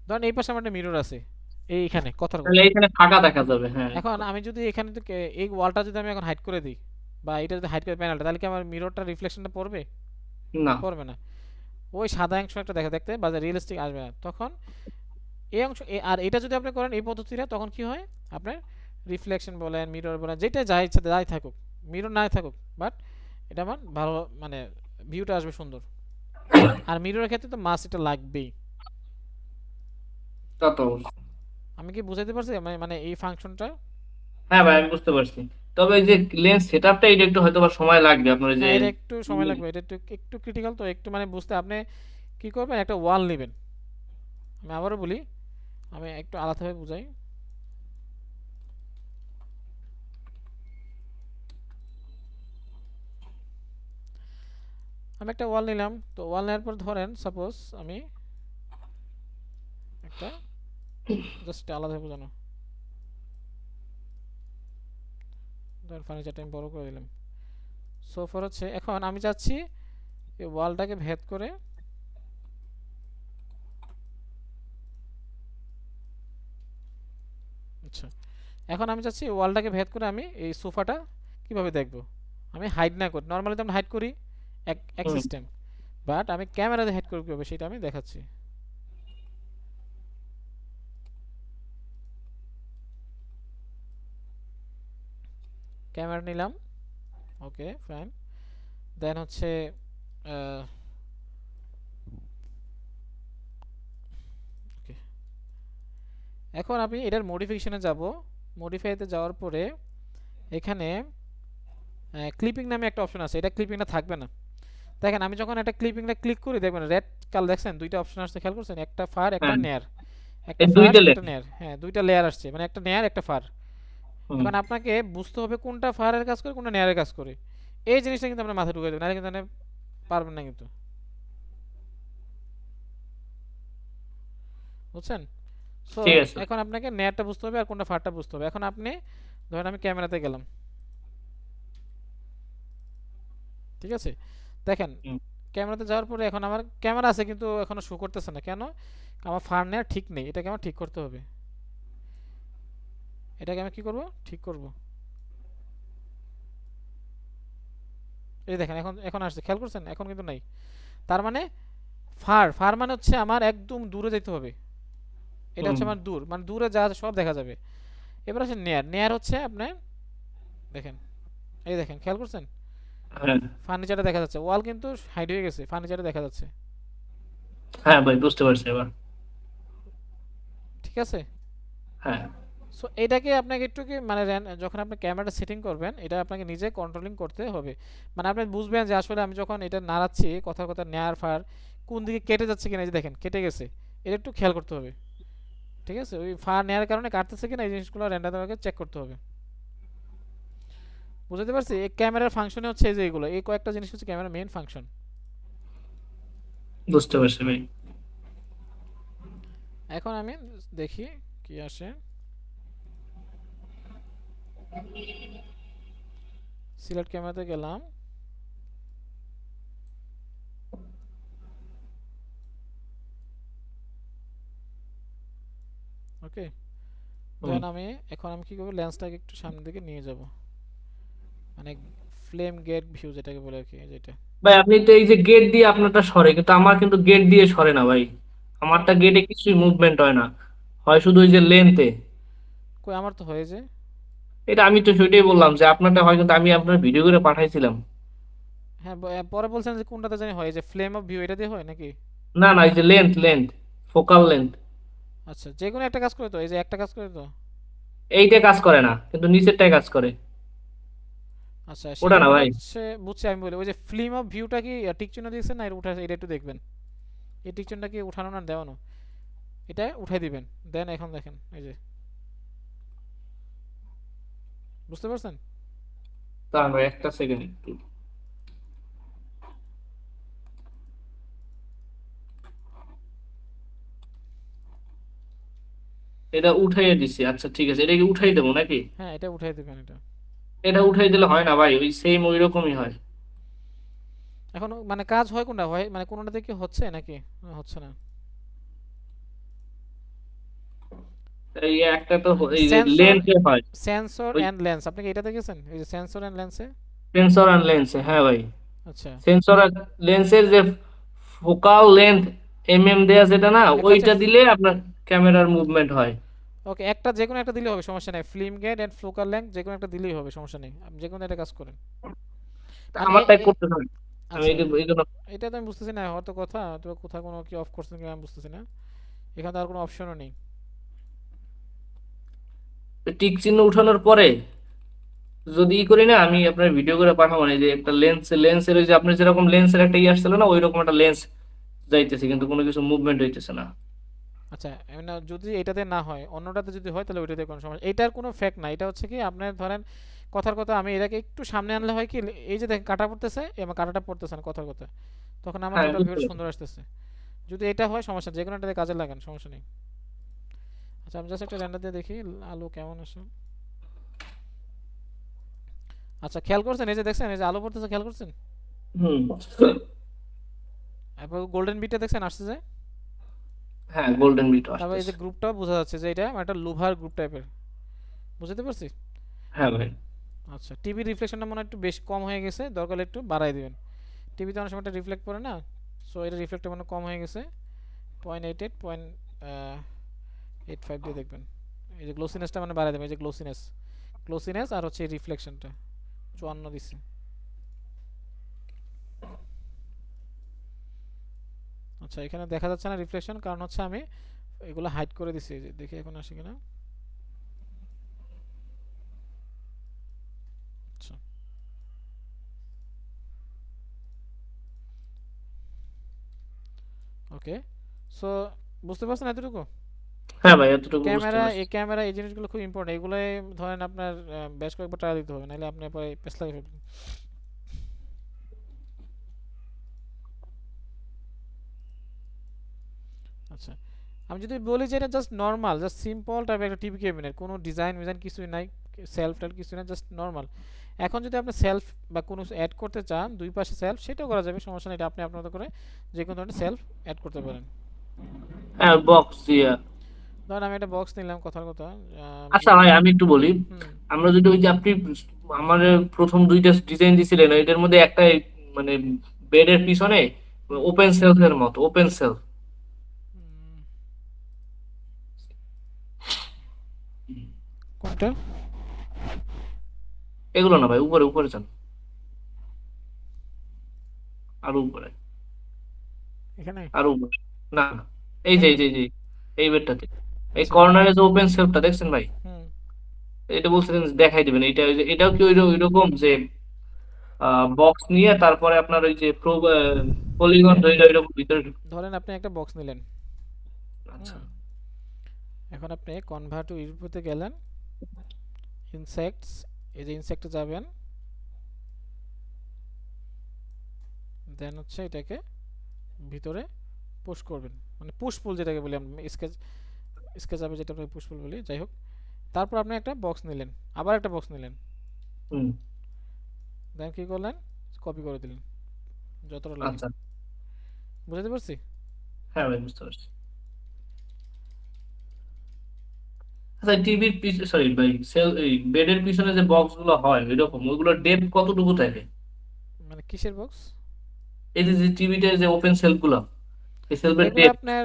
ধরেন এই পাশে আমার একটা মিরর আছে, এইখানে কথার তাহলে কথা। এখানে ফাঁকা দেখা যাবে, হ্যাঁ। এখন আমি যদি এখানে থেকে এই ওয়ালটা যদি আমি এখন হাইড করে দিই, বা এটা যদি হাইড করে প্যানেলটা, তাহলে কি আমার মিররটা রিফ্লেকশনটা পড়বে? না। পড়বে না। ওই সাদা অংশ একটা দেখা দেখতে বা রিয়েলিস্টিক আসবে না তখন। এই অংশ আর এটা যদি আপনি করেন এই পদ্ধতিটা, তখন কি হয়, আপনার রিফ্লেকশন বলেন, মিরর বলেন, যেটা যা ইচ্ছা যাই থাকুক, মিরর নাই থাকুক, বাট এটা আমার ভালো মানে ভিউটা আসবে সুন্দর। আর মিররের ক্ষেত্রে তো মাস্ট এটা লাগবেই। তা তো অবশ্যই। আমি কি বুঝাইতে পারছি মানে মানে এই ফাংশনটা? হ্যাঁ ভাই, আমি বুঝতে পারছি। তবে এই যে লেন্স সেটআপটা, এটা একটু হয়তো বা সময় লাগবে আপনার এই যে। হ্যাঁ, এটা একটু সময় লাগবে, এটা একটু একটু ক্রিটিক্যাল, তো একটু মানে বুঝতে আপনি কি করবেন, একটা ওয়াল নেবেন। আমি আবারও বলি, আমি একটু আলাদাভাবে বুঝাই। আমি একটা ওয়াল নিলাম, তো ওয়াল নেওয়ার পর ধরেন সাপোজ আমি একটা জাস্ট আলাদাভাবে বোঝানো, ধরেন ফার্নিচারটা আমি বড় করে দিলাম। সোফার হচ্ছে, এখন আমি চাচ্ছি এই ওয়ালটাকে ভেদ করে, আচ্ছা, এখন আমি চাচ্ছি ওয়ালটাকে ভেদ করে আমি এই সোফাটা কিভাবে দেখব, আমি হাইড না করি, নর্মালি তো আমরা হাইড করি এক এক হুম। সিস্টেম, বাট আমি ক্যামেরাতে হাইড করব কীভাবে সেটা আমি দেখাচ্ছি। ক্যামেরা নিলাম, ওকে ফাইন। দেন হচ্ছে ওকে, এখন আমি এটার মডিফিকেশনে যাব। মডিফাইতে যাওয়ার পরে এখানে ক্লিপিং নামে একটা অপশন আছে, এটা ক্লিপিংটা থাকবে না। দেখেন আমি যখন একটা ক্লিপিংটা ক্লিক করি, দেখবেন রেড কালার, দেখছেন দুইটা অপশন আসছে, খেয়াল করছেন, একটা ফার একটা হ্যাঁ, নেয়ার, একটা এই ফার দুইটা একটা লেন্স। নেয়ার, হ্যাঁ দুইটা লেয়ার আসছে, মানে একটা নেয়ার একটা ফার। হুম। এখন আপনাকে বুঝতে হবে কোনটা ফারের কাজ করে কোনটা নেয়ারের কাজ করে, এই জিনিসটা কিন্তু আপনার মাথায় ঢুকে দেবেন, নাহলে কিন্তু আপনি পারবেন না কিন্তু, বুঝছেন? সো ঠিক আছে। এখন আপনাকে নেয়ারটা বুঝতে হবে আর কোনটা ফারটা বুঝতে হবে। এখন আপনি ধরেন আমি ক্যামেরাতে গেলাম, ঠিক আছে, দেখেন হুম। ক্যামেরাতে যাওয়ার পরে এখন আমার ক্যামেরা আছে কিন্তু এখনো শো করতেছে না কেন, আমার ফার নেওয়া ঠিক নেই, এটাকে আমার ঠিক করতে হবে। এটাকে আমি কি করব, ঠিক করব। এই দেখেন এখন এখন আসছে, খেয়াল করছেন, এখন কিন্তু নাই। তার মানে ফার ফার মানে হচ্ছে আমার একদম দূরে যেতে হবে, এটা হুম। হচ্ছে আমার দূর, মানে দূরে যা আছে সব দেখা যাবে। এবার হচ্ছে নেয়ার, নেয়ার হচ্ছে আপনার, দেখেন এই দেখেন খেয়াল করছেন, হ্যাঁ ফার্নিচারটা দেখা যাচ্ছে, ওয়াল কিন্তু হাইড হয়ে গেছে, ফার্নিচারটা দেখা যাচ্ছে, হ্যাঁ ভাই, বুঝতে পারছি এবার। ঠিক আছে। হ্যাঁ। সো এটাকে আপনাকে একটু কি মানে যখন আপনি ক্যামেরাটা সেটিং করবেন, এটা আপনাকে নিজে কন্ট্রোলিং করতে হবে। মানে আপনি বুঝবেন যে আসলে আমি যখন এটা নাড়াচ্ছি, কথার কথা নেয়ার ফার কোন দিকে কেটে যাচ্ছে কিনা, এই যে দেখেন কেটে গেছে, এটা একটু খেয়াল করতে হবে। ঠিক আছে, ওই ফার নেওয়ার কারণে কাটতেছে কিনা এই জিনিসগুলো র্যান্ডারকে চেক করতে হবে। বুঝতে পারছি, এই ক্যামেরার ফাংশনে হচ্ছে এই যে এগুলো, এই কয়েকটা জিনিস হচ্ছে ক্যামেরার মেইন ফাংশন। বুঝতে পারছি ভাই। এখন আমি দেখি কি আসে। সিলেক্ট ক্যামেরাতে গেলাম, ওকে। হুম। দেন আমি এখন আমি কি করব, লেন্সটাকে একটু সামনের দিকে নিয়ে যাব, মানে ফ্লেম গেট ভিউ যেটাকে বলে আর কি, যেটা। ভাই আপনি তো এই যে গেট দিয়ে আপনারটা সরে, কিন্তু আমার কিন্তু গেট দিয়ে সরে না ভাই। কেন? আমারটা গেটে কিছুই মুভমেন্ট হয় না, হয় শুধু ওই যে লেন্থে। কই আমার তো হয়ে যায়। এটা আমি তো সেটাই বললাম যে আপনারটা হয়, কিন্তু আমি আপনার ভিডিও করে পাঠাইছিলাম। হ্যাঁ, পরে বলছেন যে কোনটাতে জানি হয়, যে ফ্লেম অফ ভিউ এটা দিয়ে হয় নাকি? না না, এই যে লেন্থ লেন্থ, ফোকাল লেন্থ, আচ্ছা, যে কোনো একটা কাজ করে তো, এই যে একটা কাজ করে তো। এইটা কাজ করে না, কিন্তু নিচেরটাই কাজ করে। আচ্ছা, ওটা সেটা না হলো ভাই। হচ্ছে, বুঝছি আমি বলি, ওই যে ফিল্ম অফ ভিউটা কি টিক চিহ্ন দিয়েছেন না, এটা উঠা, এটা একটু দেখবেন। এই টিক চিহ্নটা কি উঠানো না দেওয়ানো, এটা উঠাই দিবেন। দেন এখন দেখেন এই যে, বুঝতে পারছেন? দাঁড়ান ভাই একটা সেকেন্ড একটু। এটা উঠাইয়ে দিছি, আচ্ছা ঠিক আছে, এটা কি উঠাই দেবো নাকি? হ্যাঁ, এটা উঠাই দিবেন এটা। এটা উঠাই দিলে হয় না ভাই, ওই সেম ওই রকমই হয়। এখন মানে কাজ হয় কোনটা হয়, মানে কোনটাতে কি হচ্ছে নাকি হচ্ছে না? এই একটা তো এই যে সেন্সর, লেন্সে হয়। সেন্সর ওই এন্ড লেন্স, আপনি কি এটা দেখেছেন, এই যে সেন্সর এন্ড লেন্সে? সেন্সর আর লেন্সে, হ্যাঁ ভাই। আচ্ছা, সেন্সর আর লেন্সের যে ফোকাল লেন্থ দেয়া যেটা না, একটা হচ্ছে, ওইটা দিলে আপনার ক্যামেরার মুভমেন্ট হয়। ওকে, একটা যে কোনো একটা দিলেই হবে, সমস্যা নেই। Film gate and focal length যে কোনো একটা দিলেই হবে, সমস্যা নেই, আপনি যে কোনো একটা কাজ করেন। তা মানে আমারটাই করতে হবে। আমি আচ্ছা, এই জন্য এটা তো আমি বুঝতেছি না, হয়তো কথা তো কোথাও কোনো কি অফ করছেন কিনা আমি বুঝতেছি না। এখানে তো আর কোনো অপশনও নেই। টিক চিহ্ন উঠানোর পরে যদি ই করি না, আমি আপনার ভিডিও করে পাঠাবো না, এই যে একটা লেন্সের ওই যে আপনার যেরকম লেন্সের একটা ই আসছিল না, ওই রকম একটা লেন্স যাইতেছে, কিন্তু কোনো কিছু মুভমেন্ট হইতেছে না। আচ্ছা, এমনি না, যদি এটাতে না হয় অন্যটাতে যদি হয় তাহলে ওইটাতে কোনো সমস্যা, এটার কোনো ফ্যাক্ট না। এটা হচ্ছে কি আপনার ধরেন, কথার কথা আমি এটাকে একটু সামনে আনলে হয় কি, এই যে দেখেন কাটা পড়তেছে, আমার কাটাটা পড়তেছে না কথার কথা, তখন আমার হ্যাঁ টোটাল বুঝতে ভিউটা পারছি। সুন্দর আসতেছে। যদি এটা হয় সমস্যা নেই, যে কোনো একটাতে কাজে লাগান, সমস্যা নেই। আচ্ছা, আমি জাস্ট একটা র্যান্ডার দিয়ে দেখি আলো কেমন আসে। আচ্ছা, খেয়াল করছেন এই যে দেখছেন এই যে আলো পড়তেছে, খেয়াল করছেন? হুম। এরপর গোল্ডেন বিটটা দেখছেন আসছে যে। হ্যাঁ গোল্ডেন বিট তারপর এই আসতেছে। যে গ্রুপটাও বোঝা যাচ্ছে যে এটা একটা লুভার গ্রুপ টাইপের, বুঝতে পারছি। হ্যাঁ ভাই। আচ্ছা, টিভি রিফ্লেকশনটা মনে হয় একটু বেশি কম হয়ে গেছে, দরকার হলে একটু বাড়াই দিবেন। টিভিতে অনেক সময় এটা রিফ্লেক্ট করে না, সো এটা রিফ্লেক্টটা মনে হয় কম হয়ে গেছে। 0.88 0.85 দিয়ে দেখবেন। এই যে গ্লোসিনেসটা মানে বাড়াই দেবেন, এই যে গ্লোসিনেস, গ্লোসিনেস আর হচ্ছে রিফ্লেকশনটা 54 দিচ্ছে। আচ্ছা, এখানে দেখা যাচ্ছে না রিফ্লেকশন, কারণ হচ্ছে আমি এগুলো হাইড করে দিছি, এই যে দেখি এখন আসে কিনা। আচ্ছা, ওকে। সো বুঝতে পারছেন এতটুকু? হ্যাঁ ভাই এতটুকু বুঝতে ক্যামেরা, পারছি। এই ক্যামেরা এই জিনিসগুলো খুব ইম্পর্টেন্ট, এগুলোই ধরেন আপনার বেশ কয়েকবার ট্রাই দিতে হবে, নাহলে আপনি পরে পেছ লাগে ফেলবেন। আচ্ছা, আমি যদি বলি যে এটা জাস্ট নর্মাল, জাস্ট সিম্পল টাইপের একটা টিভি ক্যাবিনেট, কোনো ডিজাইন মিজাইন কিছুই নাই, সেলফ টেল কিছু না, জাস্ট নর্মাল। এখন যদি আপনি সেলফ বা কোনো অ্যাড করতে চান, দুই পাশে সেলফ, সেটাও করা যাবে, সমস্যা নেই, এটা আপনি আপনার মতো করে যে কোনো ধরনের সেলফ অ্যাড করতে পারেন। হ্যাঁ বক্স দিয়া। ধরেন আমি একটা বক্স নিলাম, কথার কথা। আচ্ছা ভাই আমি একটু বলি, হুম, আমরা যদি ওই যে আপনি আমার প্রথম দুইটা ডিজাইন দিছিলেন, এটার মধ্যে একটা মানে বেডের পিছনে ওপেন সেলফ এর মতো, ওপেন সেলফ। হুম, কোনটা? এগুলো না ভাই, উপরে উপরে যান, আরো উপরে, এখানে? আরো উপরে। না না, এই যে এখানে? এই যে এই যে, এই বেডটাতে, এই আচ্ছা, কর্নারে যে ওপেন সেলফটা দেখছেন ভাই, হুম, এটা বলছিলেন যে দেখাই দিবেন, এটা ওই যে এটাও কি ওই রকম যে বক্স নিয়ে তারপরে আপনার ওই যে পলিগন ওকে, ধরে ওইরকম ভিতরে ধরেন আপনি একটা বক্স নিলেন, আচ্ছা। হুম, এখন আপনি কনভার্ট টু ইউরোপতে গেলেন, ইনসেক্টস, এই যে ইনসেক্টে যাবেন, দেন হচ্ছে এটাকে ভিতরে পুশ করবেন, মানে পুশ পুল যেটাকে বলি আমরা, স্কেচ আপে যেটা আমরা পুশ পুল বলি, যাই হোক। তারপর আপনি একটা বক্স নিলেন, আবার একটা বক্স নিলেন, দেন কি করলেন, কপি করে দিলেন যতটা লাগে। আচ্ছা, বুঝতে পারছি? হ্যাঁ ভাই বুঝতে পারছি। আচ্ছা, টিভির পিছনে, সরি ভাই, এই বেডের পিছনে যে বক্স গুলো হয় এরকম, ওইগুলোর ডেপথ কতটুকু থাকে? মানে কিসের বক্স? এই যে টিভিতে যে ওপেন সেলফ গুলো, এই সেলফের এগুলো ডেপথ। আপনার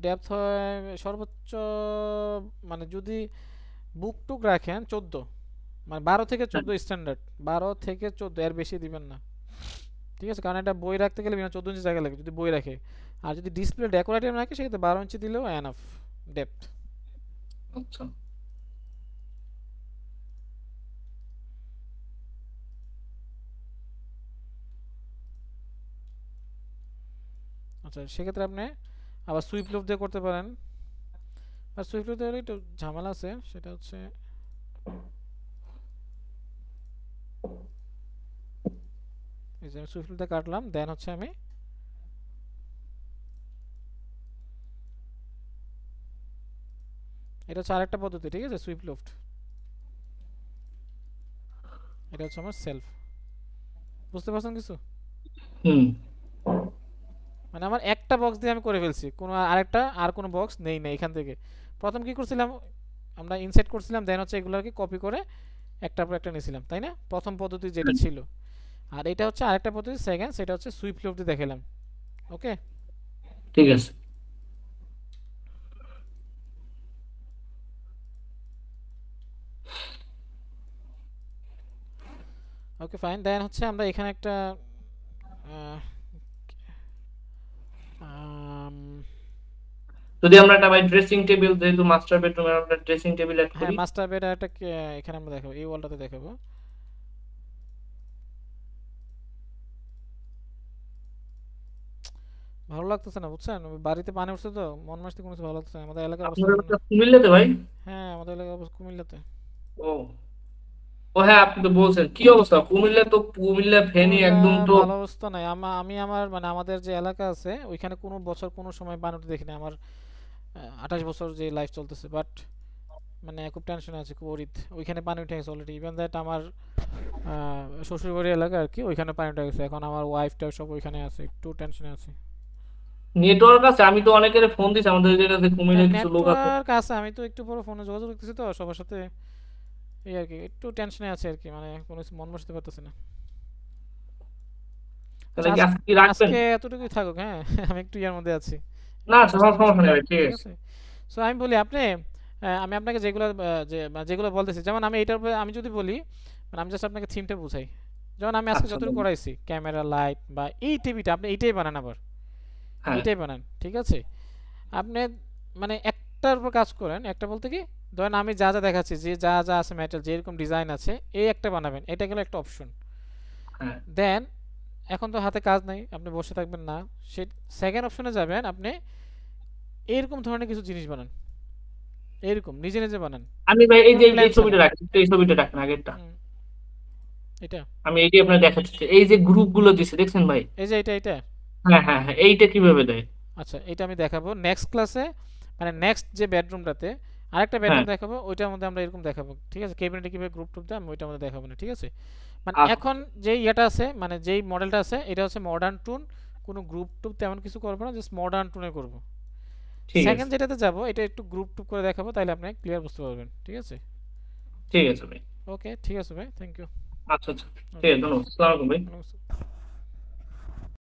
ডেপথ হয় সর্বোচ্চ, মানে যদি বুক টুক রাখেন 14, মানে 12 থেকে 14 স্ট্যান্ডার্ড, 12 থেকে 14 এর বেশি দিবেন না, ঠিক আছে? কারণ এটা বই রাখতে গেলে 14 ইঞ্চি জায়গা লাগে যদি বই রাখে, আর যদি ডিসপ্লে ডেকোরেটিভ রাখে সেক্ষেত্রে 12 ইঞ্চি দিলেও এনাফ ডেপথ। আচ্ছা, আচ্ছা, সেক্ষেত্রে আপনি আবার সুইপ লুপ দিয়ে করতে পারেন, আর সুইপ লুপ দিয়ে হলে একটু ঝামেলা আছে, সেটা হচ্ছে এই যে আমি সুইপ লুপ দিয়ে কাটলাম, দেন হচ্ছে আমি এটা হচ্ছে আরেকটা পদ্ধতি, ঠিক আছে? সুইপ লুফট, এটা হচ্ছে আমার সেলফ। বুঝতে পারছেন কিছু? হুম, মানে আমার একটা বক্স দিয়ে আমি করে ফেলছি, কোনো আরেকটা আর কোনো বক্স নেই না এখান থেকে। প্রথম কি করছিলাম আমরা, ইনসার্ট করছিলাম, দেন হচ্ছে এগুলোকে কপি করে একটার পর একটা নিয়েছিলাম, তাই না? প্রথম পদ্ধতি যেটা ছিল। আর এটা হচ্ছে আরেকটা পদ্ধতি সেকেন্ড, সেটা হচ্ছে সুইপ লুফট দিয়ে দেখালাম। ওকে, ঠিক আছে। Okay fine. দেন হচ্ছে আমরা এখানে একটা আহ, আম, যদি আমরা একটা ভাই ড্রেসিং টেবিল, যেহেতু মাস্টার বেডরুমে আমরা ড্রেসিং টেবিল অ্যাড হ্যাঁ করি। মাস্টার বেড একটা এখানে আমরা দেখাবো, এই ওয়ালটাতে দেখাবো। ভালো লাগতেছে না বুঝছেন, ওই বাড়িতে পানি উঠছে তো মন মাসতে কোনো কিছু ভালো লাগতেছে না, আমাদের এলাকার অবস্থা আপনাদের ভালো না। কথা কুমিল্লাতে ভাই? হ্যাঁ আমাদের এলাকার অবস্থা কুমিল্লাতে। ও, ও হ্যাঁ, আপনি তো বলছেন কি অবস্থা কুমিল্লা, তো কুমিল্লা ফেনী কুমিল্লা একদম তো। ভালো অবস্থা নাই, আমি আমার মানে আমাদের যে এলাকা আছে ওইখানে কোনো বছর কোনো সময় পানি উঠতে দেখি না আমার, 28 বছর যে লাইফ চলতেছে, বাট মানে খুব টেনশনে আছে, খুব ওরিত। ওইখানে পানি উঠে গেছে অলরেডি, ইভেন দ্যাট আমার শ্বশুরবাড়ি এলাকা আর কি, ওইখানে পানি উঠে গেছে, এখন আমার ওয়াইফটাও সব ওইখানে আছে, একটু টেনশনে আছে। নেটওয়ার্ক আছে? আমি তো অনেকের ফোন দিছি, আমাদের যে কাছে কুমিল্লার কিছু লোক আছে। নেটওয়ার্ক আছে, আমি তো একটু পরে ফোনে যোগাযোগ করতেছি তো সবার সাথে, এই আর কি একটু টেনশনে আছে আর কি, মানে কোনো কিছু মন বসতে পারতেছে না। তাহলে আচ্ছা কি আজকে কি রাখবেন? আজকে এতটুকুই থাকুক, হ্যাঁ আমি একটু ইয়ার মধ্যে আছি, না, একটু ব্যস্ত সমস্যা সময়, নেই ভাই, ঠিক ঠিক আছে। আছে? সো আমি বলি আপনি, আমি আপনাকে যেগুলো মানে যেগুলো বলতেছি, যেমন আমি এটার উপরে আমি যদি বলি, মানে আমি জাস্ট আপনাকে থিমটা বুঝাই, যেমন আমি আজকে আচ্ছা যতটুকু বলুন। করাইছি ক্যামেরা লাইট বা এই টিভিটা, আপনি এইটাই বানান, আবার হ্যাঁ, এইটাই বানান, ঠিক আছে? আপনি মানে একটার উপর কাজ করেন, একটা বলতে কি, ধরেন আমি যা যা দেখাচ্ছি, যে যা যা আছে ম্যাটেরিয়াল, যেরকম ডিজাইন আছে, এই একটা বানাবেন, এটা গেল একটা অপশন। হ্যাঁ, দেন এখন তো হাতে কাজ নাই, আপনি বসে থাকবেন না, সে সেকেন্ড অপশনে যাবেন, আপনি এরকম ধরনের কিছু জিনিস বানান, এরকম নিজে নিজে বানান, আমি ভাই এই কোনো যে প্ল্যান এই ছাড়া। ছবিটা রাখি, একটু এই ছবিটা রাখেন আগেরটা। হুম, এটা, আমি এইটাই আপনার দেখাচ্ছি, এই যে গ্রুপ গুলো দিছে দেখছেন ভাই? এই যে এটা। হ্যাঁ হ্যাঁ হ্যাঁ, এইটা কিভাবে দেয়? আচ্ছা এটা আমি দেখাবো নেক্সট ক্লাসে, মানে নেক্সট যে বেডরুমটাতে আরেকটা হ্যাঁ, বেডরুম দেখাবো, ওইটার মধ্যে আমরা এরকম দেখাবো, ঠিক আছে? ক্যাবিনেটে কিভাবে গ্রুপ টুপ দেয় আমি ওইটার মধ্যে দেখাবো না, ঠিক আছে? মানে আচ্ছা, এখন যে ইয়েটা আছে, মানে যেই মডেলটা আছে, এটা হচ্ছে মডার্ন টুন, কোনো গ্রুপ টুপ তেমন কিছু করবো না, জাস্ট মডার্ন টুনে করবো। ঠিক আছে, সেকেন্ড যেটাতে যাবো এটা একটু গ্রুপ টুপ করে দেখাবো, তাহলে আপনি ক্লিয়ার বুঝতে পারবেন, ঠিক আছে? ঠিক আছে ভাই। ওকে ঠিক আছে ভাই, থ্যাংক ইউ। আচ্ছা আচ্ছা, ঠিক ওকে, আছে, ধন্যবাদ, আসসালামু আলাইকুম ভাই। ওকে।